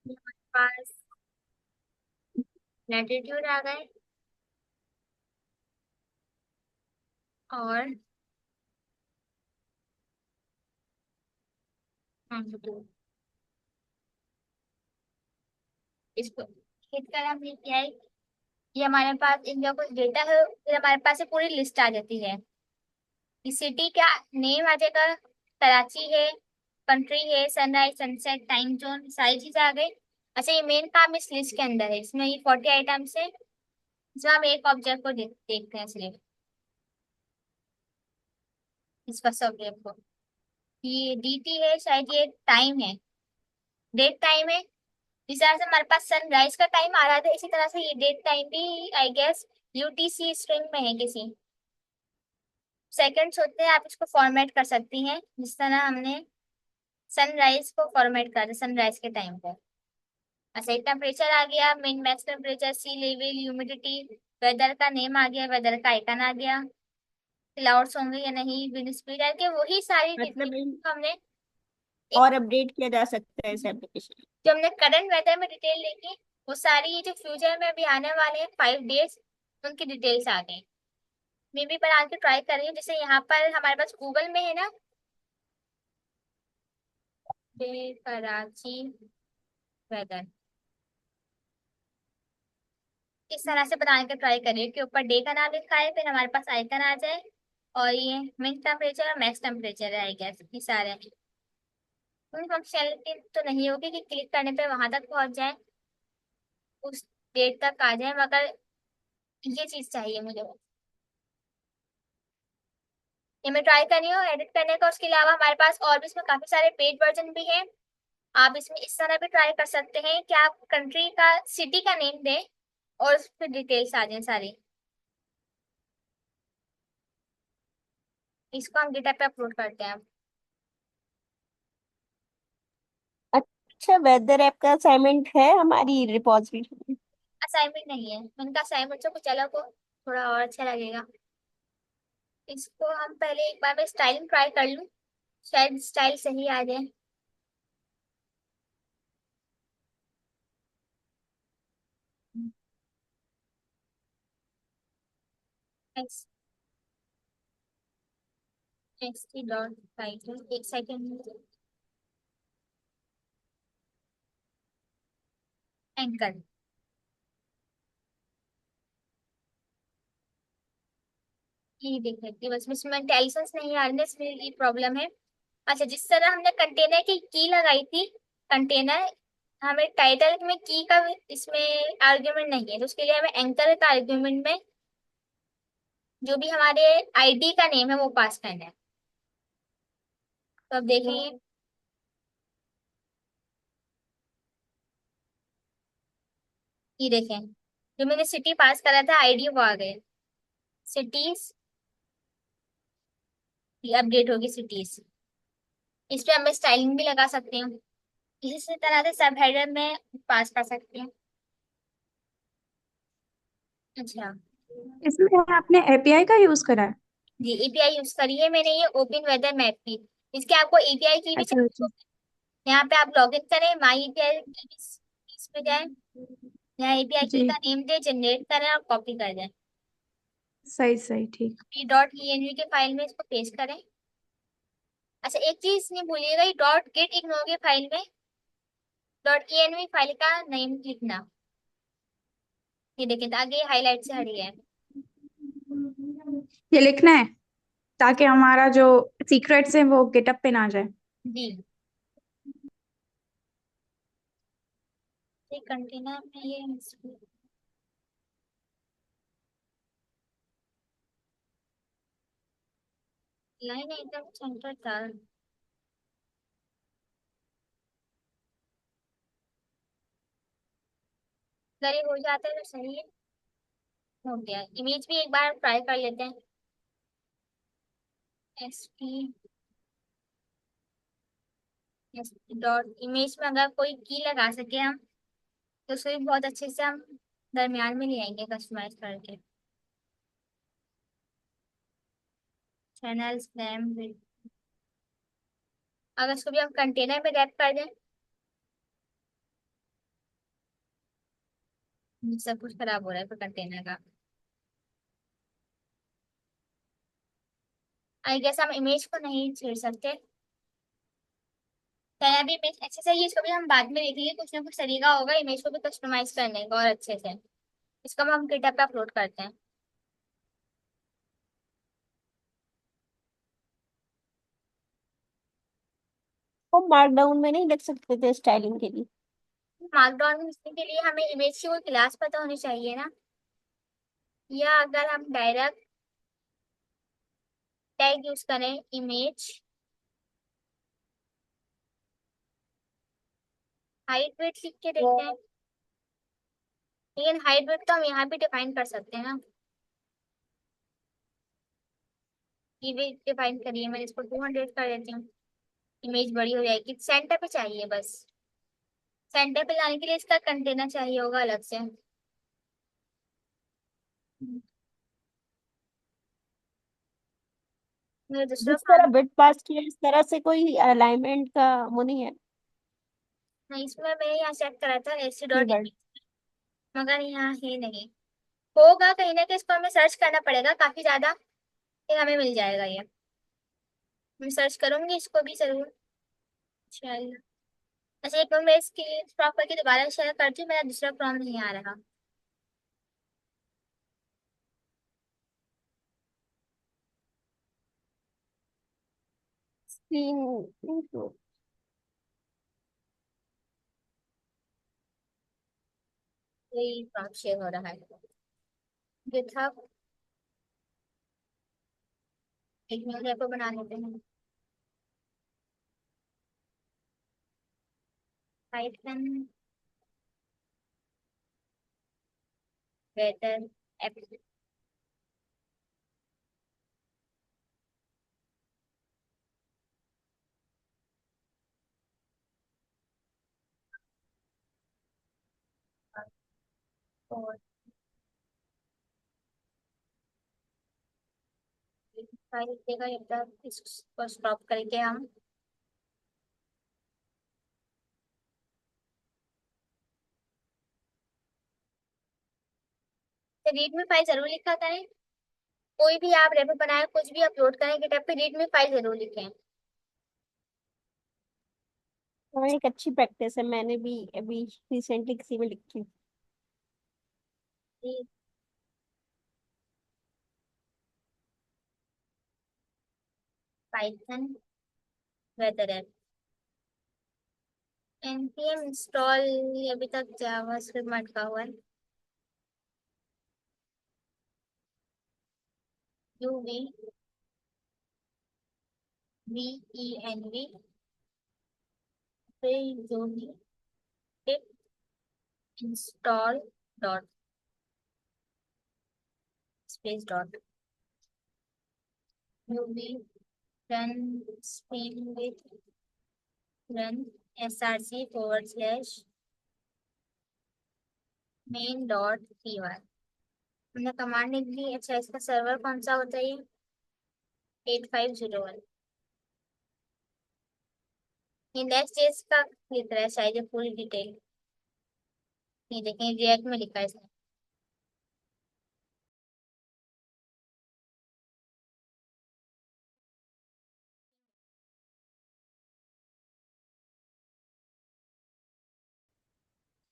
हमारे पास लैटिट्यूड आ गए और longitude। इसको हिट करा हमने क्या है, ये हमारे पास इनका कुछ डेटा है, फिर हमारे पास ये पूरी लिस्ट आ जाती है। इस सिटी का नेम आ जाएगा, कराची है, कंट्री है, सनराइज सनसेट टाइम जोन सारी चीजें आ गई। अच्छा, ये मेन काम इस लिस्ट के अंदर है। इसमें ये 40 आइटम्स है, जो हम एक ऑब्जेक्ट को देखते हैं सिर्फ, इस फर्स्ट ऑब्जेक्ट को। ये DT है, शायद ये टाइम है, डेट टाइम है। जिस तरह से हमारे पास सनराइज का टाइम आ रहा था, इसी तरह से ये डेट टाइम भी आई गेस UTC स्ट्रिंग में है किसी। सेकंड्स होते हैं, आप इसको फॉर्मेट कर सकती हैं जिस तरह हमने सनराइज को फॉर्मेट कर सनराइज के टाइम पे। अच्छा, एक टेम्परेचर आ गया, मिन मैक्स टेम्परेचर, सी लेवल, ह्यूमिडिटी। वेदर का नेम आ गया, वेदर का आइकन आ गया, क्लाउड्स होंगे या नहीं, विंड स्पीड आ गया, वही सारी मतलब हमने एक और अपडेट किया जा सकता है इस एप्लीकेशन। जो हमने करंट वेदर में डिटेल देखी, वो सारी ये जो फ्यूचर में भी आने वाले हैं 5 डेज, उनकी डिटेल्स आ गई। मैं भी बना के ट्राई कर रही हूँ। जैसे यहाँ पर हमारे पास गूगल में है ना, कराची वेदर, इस तरह से बनाने का ट्राई करिए कि ऊपर डे का नाम लिखा है, फिर हमारे पास आइकन आ जाए, और ये मिन टेम्परेचर और मैक्स टेम्परेचर है, आई गेस ये सारे। उन फंक्शनलिटी तो नहीं होगी कि क्लिक करने पे वहां तक पहुंच जाए, उस डेट तक आ जाए, मगर ये चीज चाहिए मुझे। ये मैं ट्राई कर रही हूँ एडिट करने का। उसके अलावा हमारे पास और भी इसमें काफी सारे पेड वर्जन भी हैं। आप इसमें इस तरह भी ट्राई कर सकते हैं कि आप कंट्री का सिटी का नेम दें और उस पर डिटेल्स आ जाए सारी। इसको हम गिटहब पे अपलोड करते हैं। अच्छा, वेदर ऐप का असाइनमेंट है हमारी रिपॉजिटरी में? असाइनमेंट नहीं है, उनका असाइनमेंट से कुछ अलग हो, थोड़ा और अच्छा लगेगा। इसको हम पहले एक बार मैं स्टाइलिंग ट्राई कर लूँ, शायद स्टाइल सही आ जाए। X x T dot title, एक सेकेंड। एंकर, ये देख सकते हैं, बस इसमें इंटेलिजेंस नहीं आ रही है, इसमें ये प्रॉब्लम है। अच्छा, जिस तरह हमने कंटेनर की लगाई थी, कंटेनर, हमें टाइटल में की का इसमें आर्ग्यूमेंट नहीं है, तो उसके लिए हमें एंकर का आर्ग्यूमेंट में जो भी हमारे आईडी का नेम है वो पास करना है। तो अब देखेंगे, ये देखें, जो मैंने सिटी पास करा था आईडी वो आ गए, सिटीज, ये अपडेट होगी सिटीज। इस पे हम स्टाइलिंग भी लगा सकते हैं, इसी तरह से सब हेडर में पास कर सकते हैं। अच्छा, इसमें आपने एपीआई का यूज करा है? जी एपीआई यूज करिए मैंने, ये ओपन वेदर मैप की, इसके आपको एपीआई की भी अच्छा चाहिए अच्छा। तो यहाँ पे आप लॉगिन करें, माई एपीआई की इस पे जाए, यहाँ एपीआई की जी। का नेम दे, जनरेट करें और कॉपी कर दें। सही सही, ठीक। ये डॉट ई के फाइल में इसको पेस्ट करें। अच्छा, एक चीज नहीं भूलिएगा, ये डॉट गेट इग्नोर के फाइल में डॉट ई फाइल का नेम लिखना। ये देखिए, आगे हाईलाइट से हट गया है। ये लिखना है ताकि हमारा जो सीक्रेट्स है वो गेटअप पे ना जाए। जी, ये कंटेनर में ये लाइन एकदम सेंटर था। अगर ये हो जाता है तो सही है। हो गया, इमेज भी एक बार ट्राई कर लेते हैं। S P S dot image में अगर कोई की लगा सके हम, तो उसको भी बहुत अच्छे से हम दरमियान में ले आएंगे कस्टमाइज करके। चैनल्स नेम, अगर इसको भी हम कंटेनर में रैप कर दें, सब कुछ खराब हो रहा है कंटेनर का। आई गेस हम इमेज को नहीं छेड़ सकते, चाहे अभी इमेज अच्छे से, ये इसको भी हम बाद में देखेंगे, कुछ ना कुछ तरीका होगा इमेज को भी कस्टमाइज करने का और अच्छे से। इसको हम गिटहब पे अपलोड करते हैं। वो मार्कडाउन में नहीं लिख सकते थे स्टाइलिंग के लिए? मार्कडाउन लिखने के लिए हमें इमेज की कोई क्लास पता होनी चाहिए ना, या अगर हम डायरेक्ट टैग यूज करें इमेज हाइट वेट लिख के देखते हैं। लेकिन हाइट वेट तो हम यहाँ भी डिफाइन कर सकते हैं ना, ये भी डिफाइन करिए, मैं इसको 200 कर देती हूँ, इमेज बड़ी हो जाएगी। सेंटर पे चाहिए बस, सेंटर पे लाने के लिए इसका कंटेनर चाहिए होगा अलग से। मेरा दूसरा जिस तरह काम, बिट पास किया इस तरह से कोई अलाइनमेंट का वो नहीं है? नहीं इसमें मैंने यहाँ चेक करा था एस डॉट, कीवर्ड। मगर यहाँ है नहीं। होगा कहीं ना कहीं, इसको हमें सर्च करना पड़ेगा काफी ज्यादा, फिर हमें मिल जाएगा ये। मैं सर्च करूंगी इसको भी जरूर। चल, अच्छा एक बार मैं इसकी स्टॉप करके दोबारा शेयर करती हूँ, मेरा दूसरा फॉर्म नहीं आ रहा। स्क्रीन। वही फॉर्म शेयर हो रहा है, गिटहब, एक न्यू रेपो बना लेते हैं। पाइथन वेदर ऐप, और फाइल देगा जब तक इसको स्टॉप करके हम रीड में फाइल जरूर लिखा करें। कोई भी आप रेपो बनाए, कुछ भी अपलोड करें गिटहब पे, रीड में फाइल जरूर लिखें। हाँ, एक अच्छी प्रैक्टिस है, मैंने भी अभी रिसेंटली किसी में लिखी। Python weather app npm install, अभी तक जावास्क्रिप्ट में अटका हुआ है। uv venv फिर जो भी pip install dot space dot uv run stream with run src / main dot py। हमने कमांड लिख ली। अच्छा, इसका सर्वर कौन सा होता है? ये 8501। ये नेक्स्ट जेएस का लिख रहा है शायद, ये पूरी डिटेल। ये देखें, रिएक्ट में लिखा है इसने।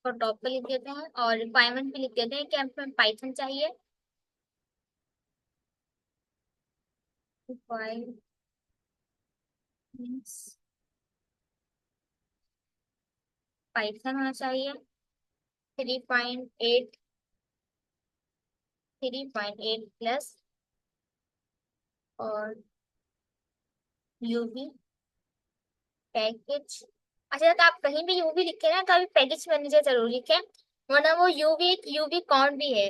और टॉप पे लिख देते हैं और रिक्वायरमेंट भी लिख देते हैं कि हमें पाइथन चाहिए। रिक्वायरमेंट्स पाइथन होना चाहिए 3.8 प्लस, और यूवी पैकेज। अच्छा, तो आप कहीं भी यूवी लिखे ना तो अभी पैकेज मैनेजर जरूर लिखें, वरना वो यूवी एक यूवी कॉन भी है।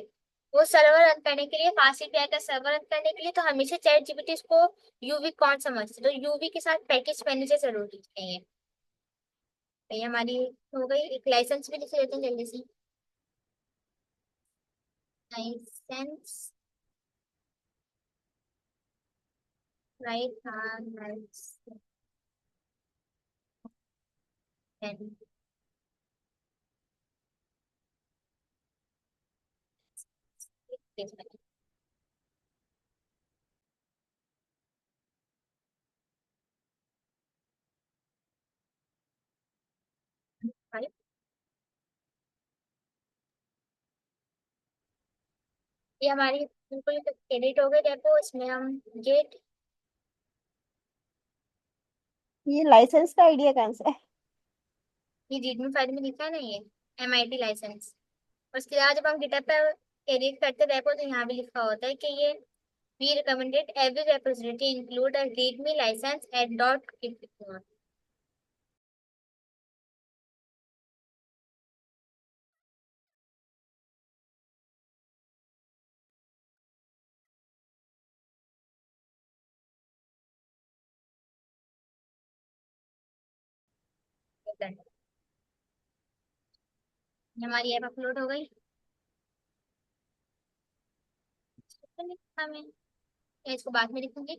वो सर्वर रन करने के लिए, फास्ट एपीआई का सर्वर रन करने के लिए, तो हमेशा चैट जीपीटी इसको यूवी कॉन समझते, तो यूवी के साथ पैकेज मैनेजर जरूर लिखेंगे। तो ये हमारी हो गई। एक लाइसेंस भी लिख लेते हैं जल्दी से। लाइसेंस, राइट, हाँ लाइसेंस। ये हमारी बिल्कुल एडिट हो गई डेपो। इसमें हम गेट, ये लाइसेंस का आइडिया कहाँ से है? ये रीडमी फाइल में लिखा है ना, ये MIT लाइसेंस। और उसके बाद जब हम गिटहब पर एडिट करते रेपो तो यहाँ भी लिखा होता है कि ये we recommended every repository include a readme license at dot git. हमारी ऐप अपलोड हो गई। तो लिखा मैं, या इसको बाद में लिखूंगी।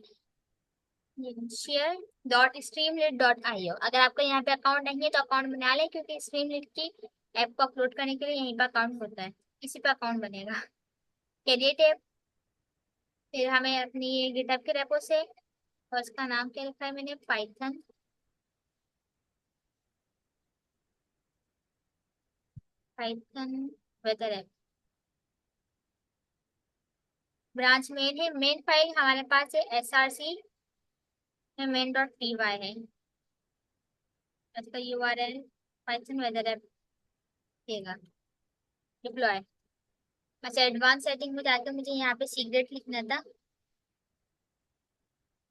Share dot Streamlit dot IO. अगर आपका यहाँ पे अकाउंट नहीं है तो अकाउंट बना लें, क्योंकि स्ट्रीमलेट की ऐप को अपलोड करने के लिए यहीं पर अकाउंट होता है, इसी पे अकाउंट बनेगा। क्रिएट ऐप, फिर हमें अपनी गिटहब के रेपो से, और उसका नाम क्या लिखा है मैंने, Python Python weather app. Branch main है, मेन फाइल हमारे पास है SRC में मेन डॉट py है। इसका URL पाइथन वेदर ऐप देगा। डिप्लॉय। अच्छा, एडवांस सेटिंग में जाकर मुझे यहाँ पे सीक्रेट लिखना था,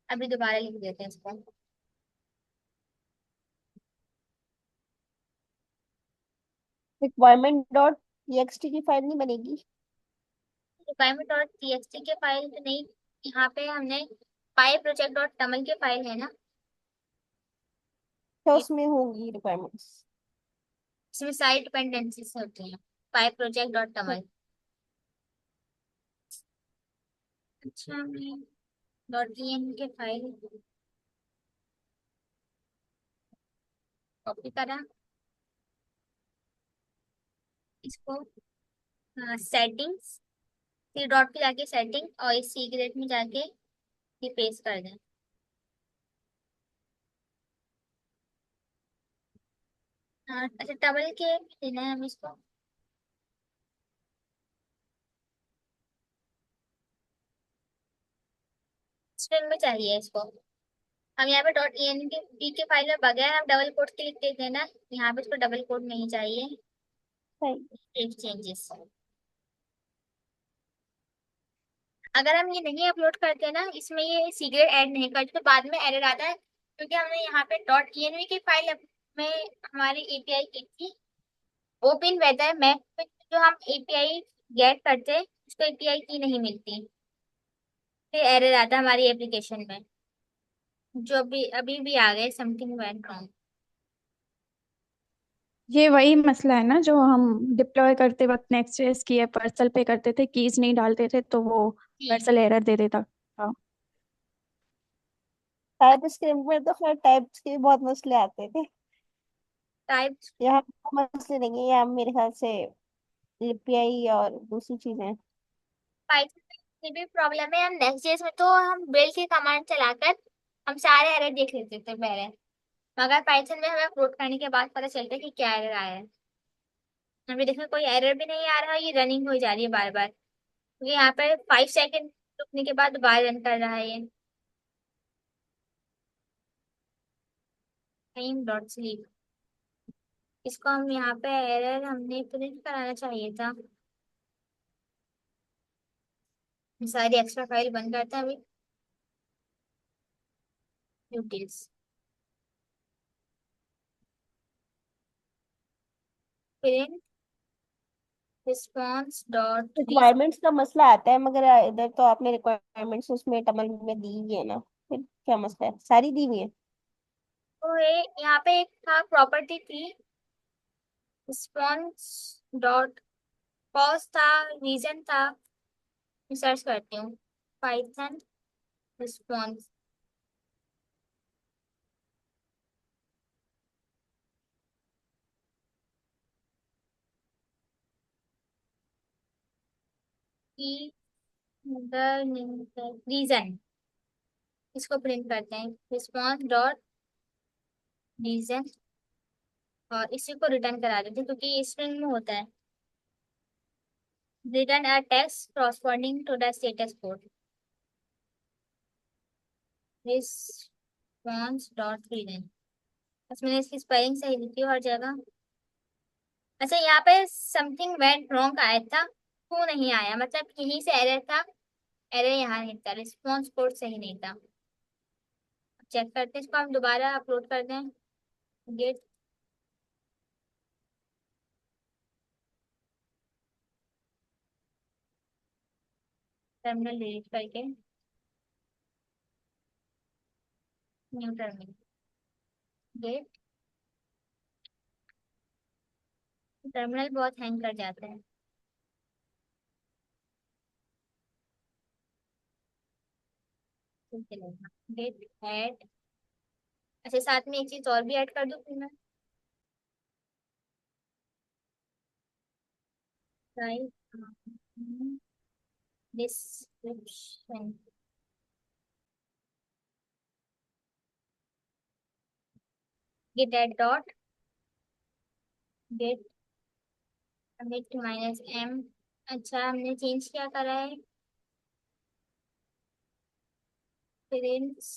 अभी दोबारा लिख देते हैं इसको। रिक्वायरमेंट डॉट टीएक्सटी की फाइल नहीं बनेगी? रिक्वायरमेंट डॉट txt के फाइल तो नहीं, यहाँ पे हमने पाई प्रोजेक्ट डॉट टमल के फाइल है ना, तो उसमें होंगी रिक्वायरमेंट्स। इसमें सारी डिपेंडेंसीज होती हैं। पाई प्रोजेक्ट डॉट कमल। अच्छा, मैं डॉट इन के फाइल कॉपी करा, इसको सेटिंग्स, थ्री डॉट पे जाके सेटिंग और इस सीक्रेट में जाके ये पेस्ट कर दें। अच्छा, डबल के देना है हमें इसको। स्ट्रिंग में चाहिए इसको। हम यहाँ पे डॉट इन के फाइल में बगैर हम डबल कोट के लिख देते हैं ना, यहाँ पे इसको डबल कोट नहीं चाहिए। सही। Save changes. अगर हम ये नहीं अपलोड करते ना, इसमें ये सीक्रेट ऐड नहीं करते, तो बाद में एरर आता है, क्योंकि हमने यहाँ पे डॉट env की फाइल में हमारी एपीआई की थी ओपन वेदर मैप में, जो हम एपीआई गेट करते हैं उसको एपीआई की नहीं मिलती, फिर एरर आता है हमारी एप्लीकेशन में, जो अभी अभी भी आ गए समथिंग वेंट रॉन्ग। ये वही मसला है ना, जो हम डिप्लॉय करते वक्त नेक्स्ट जेएस की या पर्सल पे करते थे, कीज नहीं डालते थे तो वो पर्सल एरर दे देता था। टाइप स्क्रिप्ट में तो खैर टाइप्स के भी बहुत मसले आते थे। टाइप यहाँ पे तो मसले नहीं है, यहाँ मेरे ख्याल से एपीआई और दूसरी चीजें। पाइथन में ये भी प्रॉब्लम है, हम नेक्स्ट जेएस में तो हम बिल्ड की कमांड चलाकर हम सारे एरर देख लेते थे पहले, मगर पाइथन में हमें अपलोड करने के बाद पता चलता है कि क्या एरर आया है। अभी देखो कोई एरर भी नहीं आ रहा, ये रनिंग हो जा रही है बार बार, क्योंकि यहाँ पर 5 सेकंड रुकने के बाद दोबारा रन कर रहा है ये। टाइम डॉट स्लीप, इसको हम यहाँ पे एरर हमने प्रिंट कराना चाहिए था। सारी एक्स्ट्रा फाइल बंद करते हैं अभी। Utils print response dot reason. Requirements का मसला आता है, मगर इधर तो आपने रिक्वायरमेंट्स उसमें टमल में दी हुई है ना, फिर क्या मसला है, सारी दी हुई है। तो ये यहाँ पे एक था प्रॉपर्टी थी रिस्पॉन्स डॉट कॉज था, रीजन था। मैं सर्च करती हूँ पाइथन रिस्पॉन्स। की रीजन, इसको प्रिंट करते हैं रिस्पॉन्स डॉट रीजन, और इसी को रिटर्न करा देते हैं क्योंकि ये स्ट्रिंग में होता है। Return a text corresponding to the status code response dot reason. बस मैंने इसकी स्पेलिंग सही लिखी है हर जगह। अच्छा, यहाँ पे समथिंग वेंट रॉन्ग आया था, क्यों नहीं आया, मतलब यहीं से एरर था, एरर यहाँ नहीं था, रिस्पॉन्स कोड सही नहीं था। चेक करते हैं, इसको हम दोबारा अपलोड कर दें गेट टर्मिनल डिलीट करके न्यू टर्मिनल गेट। टर्मिनल बहुत हैंग कर जाता है। Git add. अच्छा, साथ में एक चीज और भी ऐड कर दूँ फिर मैं, description git add dot git commit minus M. अच्छा, हमने चेंज क्या करा है, प्रिंट्स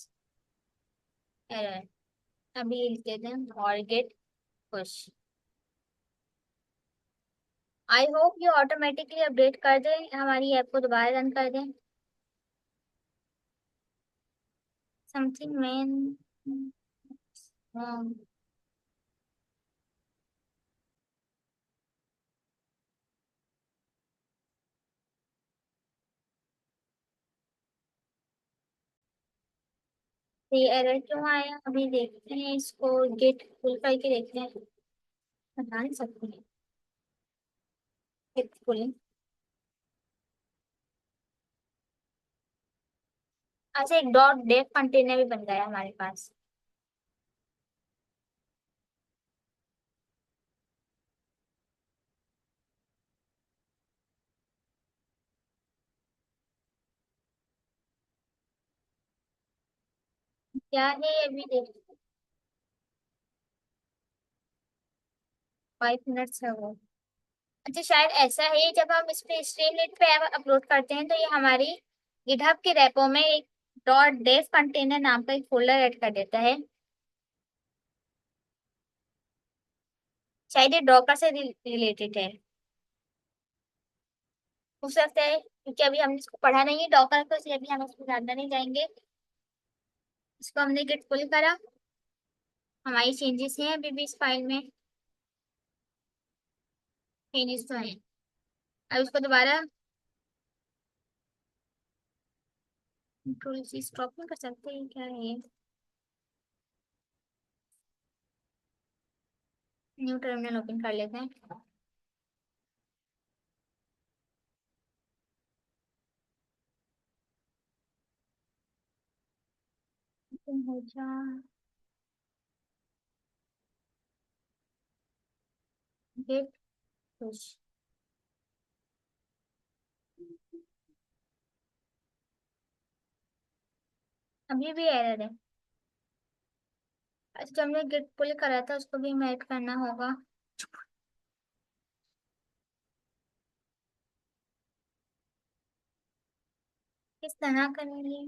एरर, अभी ये लिख देते हैं और गेट पुश। आई होप ये ऑटोमेटिकली अपडेट कर दे, हमारी ऐप को दोबारा रन कर दें। समथिंग मैन ये एरर क्यों आया, अभी देखते हैं, इसको गेट फुल करके देखते हैं, बता नहीं सकते। बिल्कुल। अच्छा, एक डॉट डेफ कंटेनर भी बन गया हमारे पास। क्या है ये अभी देख। 5 मिनट्स है वो। अच्छा, शायद ऐसा है, जब हम इस पे स्ट्रीमलीट पे अपलोड करते हैं तो ये हमारी गिटहब के रेपो में एक डॉट डेफ कंटेनर नाम का एक फोल्डर ऐड कर देता है। शायद ये डॉकर से रिलेटेड है, हो सकता है, क्योंकि अभी हमने इसको पढ़ा नहीं है डॉकर को, इसलिए अभी हम इसको ज्यादा नहीं जाएंगे। इसको हमने गिट पुल करा, हमारी चेंजेस हैं अभी भी इस फाइल में, चेंजेस तो हैं। अब इसको दोबारा कंट्रोल सी स्टॉप में कर सकते हैं, क्या है ये। न्यू टर्मिनल ओपन कर लेते हैं। ओपन हो जा। Git push. अभी भी एरर है। अच्छा, जो हमने गिट पुल करा था उसको भी हमें ऐड करना होगा। किस तरह करेंगे,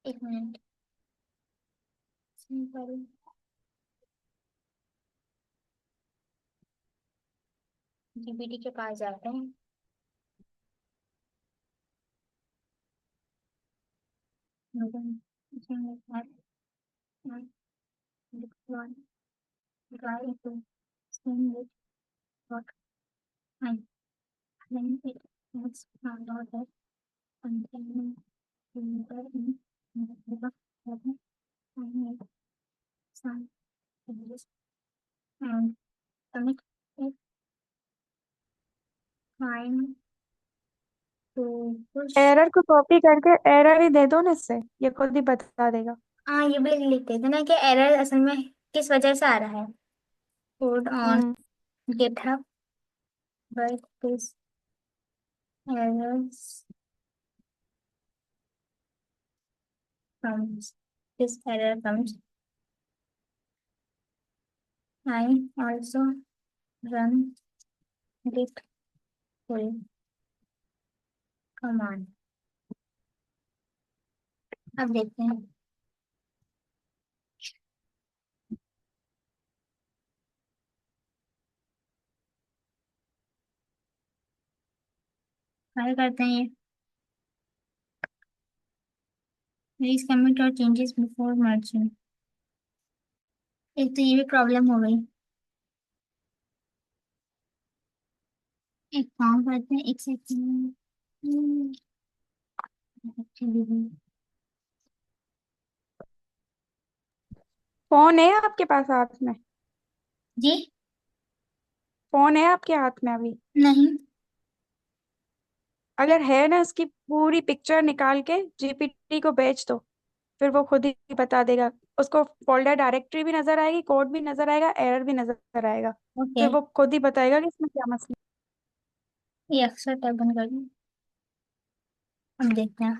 एक मिनट, सिंपल जीपीटी के पास जाते हैं। Open, using that one, one, try to send it, what I then it was found out that containing filter in the button I made some changes and commit it trying to push. Error को copy करके error ही दे दो ना, इससे ये खुद ही बता देगा। हाँ, ये भी लिख देते ना कि एरर असल में किस वजह से आ रहा है। Code on hmm. GitHub but this errors comes this error comes. I also run git pull command. अब देखते हैं क्या करते हैं ये। प्लीज कमिट और चेंजेस बिफोर मर्जिंग। एक तो ये भी प्रॉब्लम हो गई। एक काम करते हैं, एक सेकंड। फोन है आपके पास हाथ में? जी फोन है आपके हाथ में अभी? नहीं। अगर है ना, इसकी पूरी पिक्चर निकाल के जीपीटी को भेज दो, फिर वो खुद ही बता देगा। उसको फोल्डर डायरेक्टरी भी नजर आएगी, कोड भी नजर आएगा, एरर भी नजर आएगा। ओके, फिर वो खुद ही बताएगा कि इसमें क्या मसला ये अक्सर टैब बंद कर दूँ। अब देखते हैं।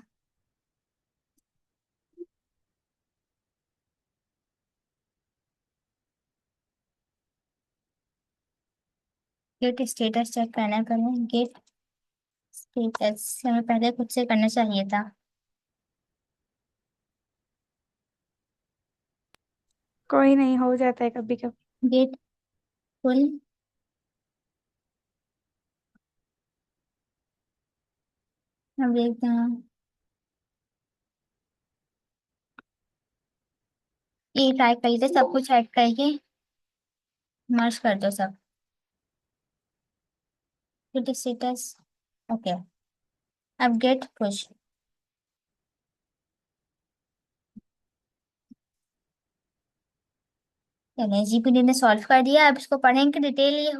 गेट स्टेटस चेक करना है पहले। गेट स्टेटस हमें पहले खुद से करना चाहिए था। है। कोई नहीं, हो जाता है कभी कभी। गेट पुल। अब देखते हैं, ये ट्राई कर लेते, सब कुछ ऐड करके मर्ज कर दो सब। Git status okay. अब गेट पुश। चलिए, जीपीटी ने सॉल्व कर दिया। अब इसको पढ़ेंगे डिटेल, ये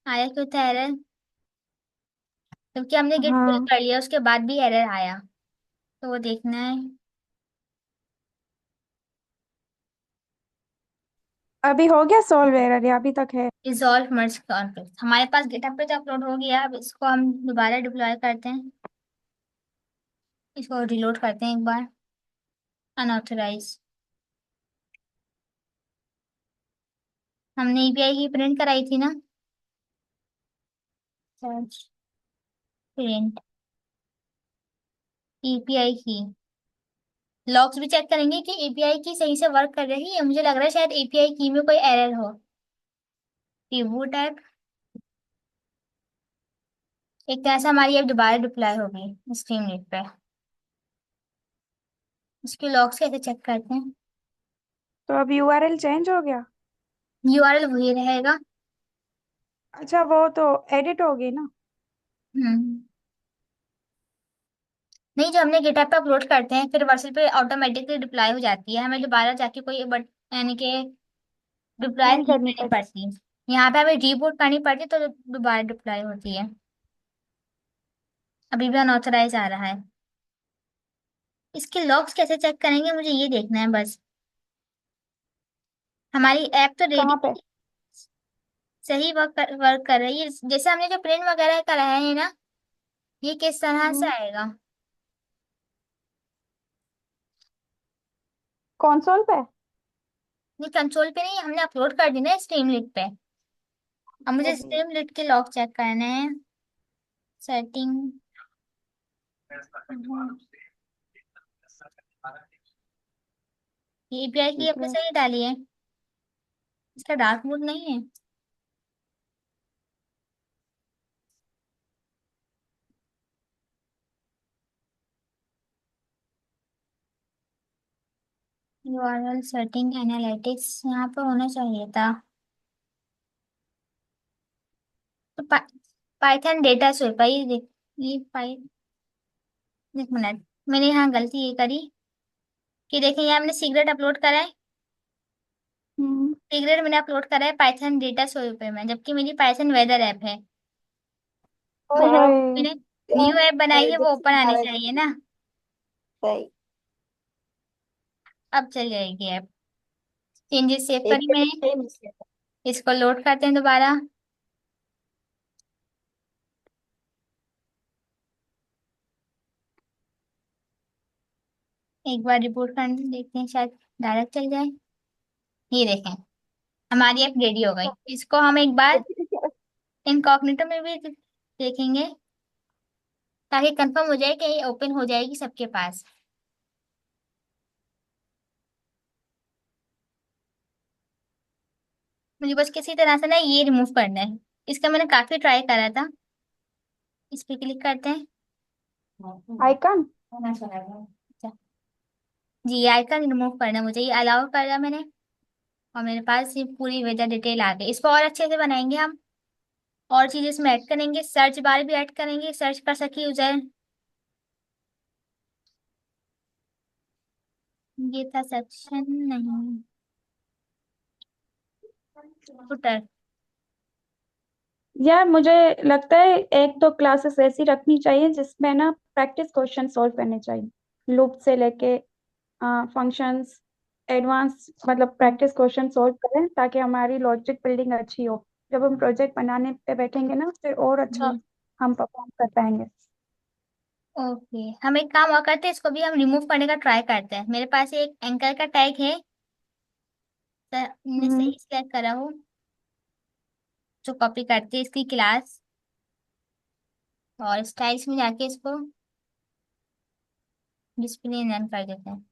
आया क्यों था एरर। क्योंकि हमने गेट पुल हाँ, कर लिया उसके बाद भी एरर आया, तो वो देखना है। अभी हो गया सॉल्व एरर या अभी तक है? रिजॉल्व मर्ज कॉन्फ्लिक्ट हमारे पास गिटहब पे तो अपलोड हो गया, अब इसको हम दोबारा डिप्लॉय करते हैं, इसको रिलोड करते हैं एक बार। अनऑथराइज, हमने एपीआई की प्रिंट कराई थी ना, सर्च प्रिंट एपीआई की। लॉग्स भी चेक करेंगे कि एपीआई की सही से वर्क कर रही है, मुझे लग रहा है शायद एपीआई की में कोई एरर हो। रिबूट ऐप, एक तरह से हमारी ऐप दोबारा डिप्लॉय होगी स्ट्रीमलीट पे। इसके लॉग्स कैसे चेक करते हैं? तो अब यूआरएल चेंज हो गया? यूआरएल वही रहेगा। अच्छा, वो तो एडिट हो गई ना। हम्म, नहीं, जो हमने गिटहब पे अपलोड करते हैं फिर वर्सल पे ऑटोमेटिकली डिप्लॉय हो जाती है, हमें दोबारा जाके कोई बट यानी कि डिप्लॉय नहीं नहीं करनी करनी पड़ती। पड़ती। यहाँ पे हमें रीबूट करनी पड़ती तो दोबारा डिप्लॉय होती है। अभी भी अनऑथराइज आ रहा है। इसके लॉग्स कैसे चेक करेंगे, मुझे ये देखना है बस। हमारी ऐप तो रेडी, कहाँ पे? सही वर्क कर रही है। जैसे हमने जो प्रिंट वगैरह कराया है ना, ये किस तरह से हम्म। आएगा? कंसोल पे? ये कंसोल पे नहीं, हमने अपलोड कर दी ना स्ट्रीमलीट पे। अब मुझे जी। स्ट्रीमलीट के लॉग चेक करने हैं। सेटिंग, ये एपीआई की ठीक आपने है। सही डाली है, इसका डार्क मोड नहीं है। यूआरएल सेटिंग एनालिटिक्स यहाँ पे होना चाहिए था। तो पाइथन डेटा स्वीपर, ये देख, ये पाई, एक मिनट, मैंने यहाँ गलती ये करी कि देखें, यहाँ मैंने सीक्रेट अपलोड करा है। हम्म। सीक्रेट मैंने अपलोड करा है पाइथन डेटा स्वीपर में, जबकि मेरी पाइथन वेदर ऐप है। ओए हाँ, होए। मैंने न्यू ऐप बनाई है, वो ओपन आनी सही। चाहिए ना। अब चल जाएगी ऐप। चेंजेस सेव एक करी पे मैंने, सेम इसके इसको लोड करते हैं दोबारा। एक बार रिपोर्ट कर देखते हैं, शायद डायरेक्ट चल जाए। ये देखें, हमारी ऐप रेडी हो गई। इसको हम एक बार साथ। इनकॉग्निटो में भी देखेंगे, ताकि कंफर्म हो जाए कि ये ओपन हो जाएगी सबके पास। मुझे बस किसी तरह से ना ये रिमूव करना है। इसका मैंने काफी ट्राई करा था। इस पे क्लिक करते हैं। आइकन। अच्छा, जी, ये आइकन रिमूव करना है मुझे, ये अलाउ करा मैंने, और मेरे पास ये पूरी वेदर डिटेल आ गई। इसको और अच्छे से बनाएंगे हम, और चीजें इसमें ऐड करेंगे, सर्च बार भी ऐड करेंगे, सर्च कर सके यूजर। ये था सेक्शन, नहीं, फुटर। यार मुझे लगता है एक दो क्लासेस ऐसी रखनी चाहिए जिसमें ना प्रैक्टिस क्वेश्चन सॉल्व करने चाहिए, लूप से लेके फंक्शंस, एडवांस, मतलब प्रैक्टिस क्वेश्चन सॉल्व करें ताकि हमारी लॉजिक बिल्डिंग अच्छी हो। जब हम प्रोजेक्ट बनाने पे बैठेंगे ना फिर और अच्छा जी, हम परफॉर्म कर पाएंगे। ओके, हम एक काम और करते हैं, इसको भी हम रिमूव करने का ट्राई करते हैं। मेरे पास एक एंकर का टैग है, मैंने हम्म। सही सिलेक्ट करा हो, जो कॉपी करती है इसकी क्लास, और स्टाइल्स में जाके इसको डिस्प्ले नन कर देते हैं।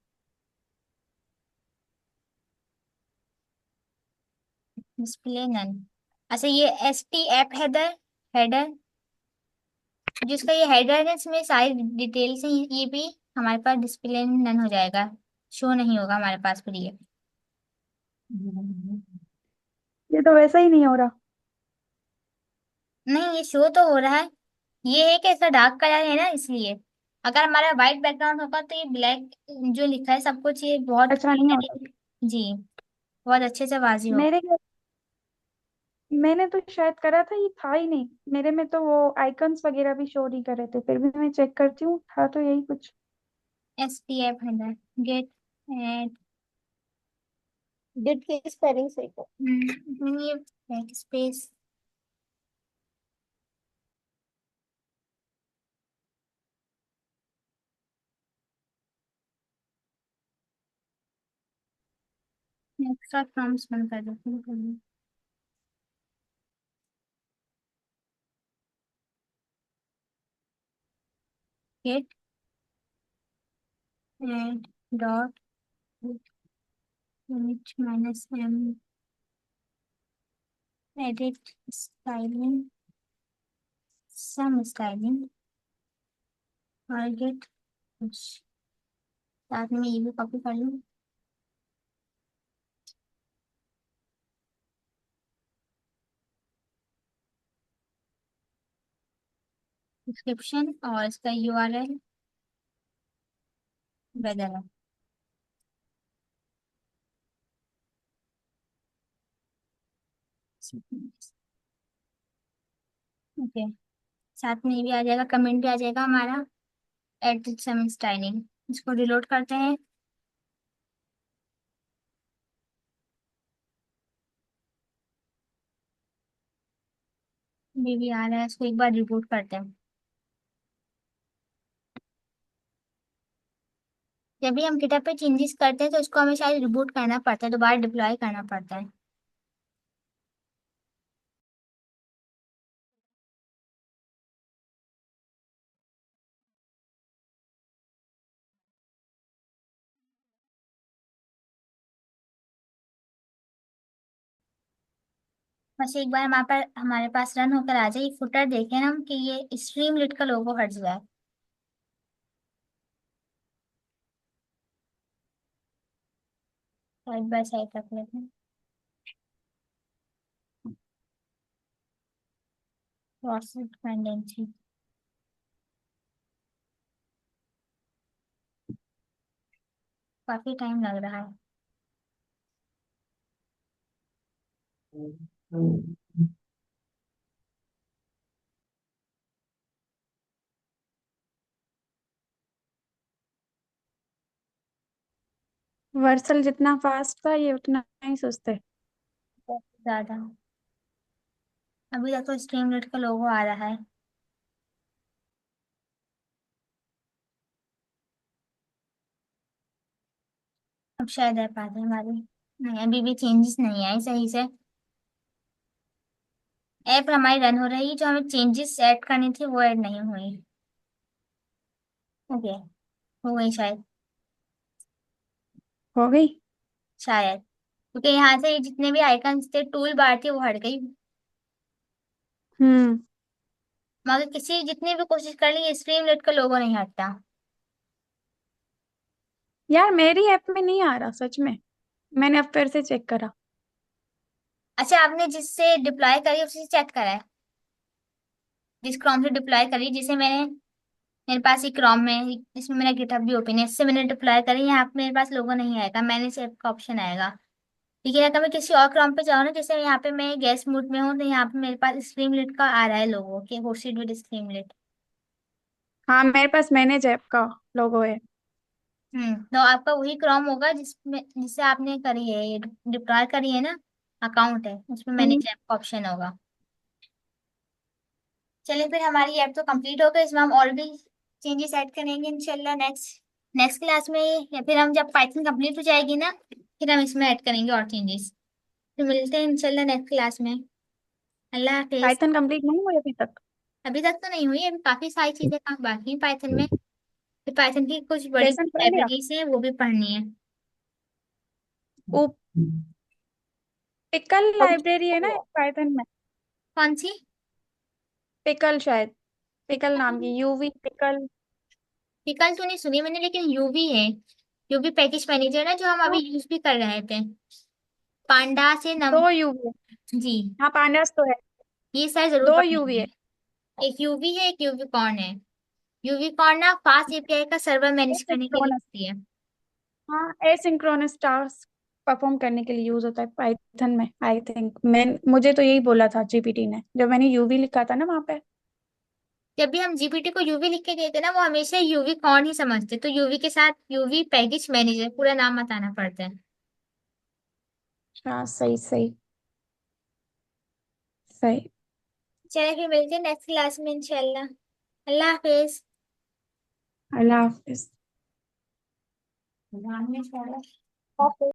डिस्प्ले नन, अच्छा, ये S T app header, header, जिसका ये हेडर है इसमें सारी डिटेल्स हैं, ये भी हमारे पास डिस्प्ले नन हो जाएगा, शो नहीं होगा हमारे पास फिर ये। ये तो वैसा ही नहीं हो रहा। नहीं, ये शो तो हो रहा है, ये है कि इसका डार्क कलर है ना, इसलिए। अगर हमारा व्हाइट बैकग्राउंड होगा तो ये ब्लैक जो लिखा है सब कुछ, ये बहुत अच्छा नहीं होता। जी, बहुत अच्छे से वाजी हो। मेरे मैंने तो शायद करा था, ये था ही नहीं मेरे में, तो वो आइकन्स वगैरह भी शो नहीं कर रहे थे, फिर भी मैं चेक करती हूँ, था तो यही कुछ। STF है ना, गेट एड डिड की स्पेलिंग सही कर। ये बैक स्पेस एक्स्ट्रा फ्रॉम्स बंद कर देती हूँ। Get add dot unit minus M edit styling some styling और गेट साथ में ये भी कॉपी कर लूँ। डिस्क्रिप्शन और इसका URL वेदर है। ओके, साथ में ये भी आ जाएगा, कमेंट भी आ जाएगा हमारा एडिट सम स्टाइलिंग। इसको रिलोड करते हैं। ये भी आ रहा है, इसको एक बार रिबूट करते हैं। जब भी हम गिटहब पे चेंजेस करते हैं तो इसको हमें शायद रिबूट करना पड़ता है, दोबारा डिप्लॉय करना पड़ता है। बस एक बार हमारे पास रन होकर आ जाए, फुटर देखें हम कि ये स्ट्रीम लिट का लोगो हट जाए। साइड बाय साइड रख लेते हैं। प्रोसेस डिपेंडेंसी काफी टाइम लग रहा है। वर्सल जितना फास्ट था, ये उतना ही सुस्त है। बहुत ज्यादा। अभी तक तो स्ट्रीम लिट का लोगो आ रहा है। अब शायद आ पाते हमारे। नहीं, अभी भी चेंजेस नहीं आए सही से। ऐप हमारी रन हो रही है, जो हमें चेंजेस ऐड करनी थी वो ऐड नहीं हुई। ओके, हो गई शायद। हो गई। शायद क्योंकि यहाँ से जितने भी आइकन्स थे, टूल बार थी, वो हट गई। हम्म। मगर किसी जितनी भी कोशिश कर ली, स्ट्रीम लाइट का लोगो नहीं हटता। यार मेरी ऐप में नहीं आ रहा सच में, मैंने अब फिर से चेक करा। अच्छा, आपने जिससे डिप्लॉय करी उसी से चेक करा है? जिस क्रोम से डिप्लॉय करी, जिसे मेरे पास एक क्रोम में, इसमें मेरा गिटहब भी ओपन है, इससे मैंने डिप्लॉय करी, यहाँ पे मेरे पास लोगो नहीं आएगा, मैंने से ऐप का ऑप्शन आएगा। लेकिन अगर मैं किसी और क्रोम पे जाऊँ ना, जैसे यहाँ पे मैं गेस्ट मोड में हूँ, तो यहाँ पे मेरे पास स्ट्रीम लिट का आ रहा है लोगो कि होस्टेड विद स्ट्रीम लिट। हाँ मेरे पास मैनेज ऐप का लोगो है। तो आपका वही क्रोम होगा जिसमें जिससे आपने करी है, डिप्लॉय करी है ना, अकाउंट है उसमें हम्म। मैनेज ऐप का ऑप्शन होगा। चलिए फिर, हमारी ऐप तो कंप्लीट हो गई, इसमें हम और भी चेंजेस ऐड करेंगे इंशाल्लाह नेक्स्ट नेक्स्ट क्लास में, या फिर हम जब पाइथन कंप्लीट हो जाएगी ना, फिर हम इसमें ऐड करेंगे और चेंजेस। फिर मिलते हैं इंशाल्लाह नेक्स्ट क्लास में। अल्लाह हाफिज। पाइथन कंप्लीट नहीं हुई अभी तक? अभी तक तो नहीं हुई, अभी काफी सारी चीजें काम बाकी हैं पाइथन में। फिर पाइथन की कुछ बड़ी लेसन पढ़ लिया? लाइब्रेरीज हैं, वो भी पढ़नी है। वो पिकल लाइब्रेरी है ना एक पाइथन में? कौन सी? पिकल शायद, पिकल पिकल? नाम की, यूवी पिकल। पिकल तो नहीं सुनी मैंने, लेकिन यूवी है। यूवी पैकेज मैनेजर ना, जो हम अभी तो यूज भी कर रहे थे। पांडा से नम। दो यूवी है। जी। हाँ पांडास तो है। ये सारे जरूर दो यूवी पढ़ेंगे। है। एक यूवी है, एक यूवी कॉर्न है। यूवी कॉर्न ना फास्ट एपीआई का सर्वर मैनेज करने के लिए एसिंक्रोनस। होती है। हाँ एसिंक्रोनस टास्क। परफॉर्म करने के लिए यूज होता है पाइथन में, आई थिंक। मुझे तो यही बोला था जीपीटी ने जब मैंने यूवी लिखा था ना वहां पे। जब भी हम जीपीटी को यूवी लिख के देते ना, वो हमेशा यूवी कौन ही समझते, तो यूवी के साथ यूवी पैकेज मैनेजर पूरा नाम बताना पड़ता है। हाँ, सही सही सही। चलिए फिर मिलते हैं नेक्स्ट क्लास में इंशाल्लाह। अल्लाह हाफिज। अल्लाह हाफिज। ओके।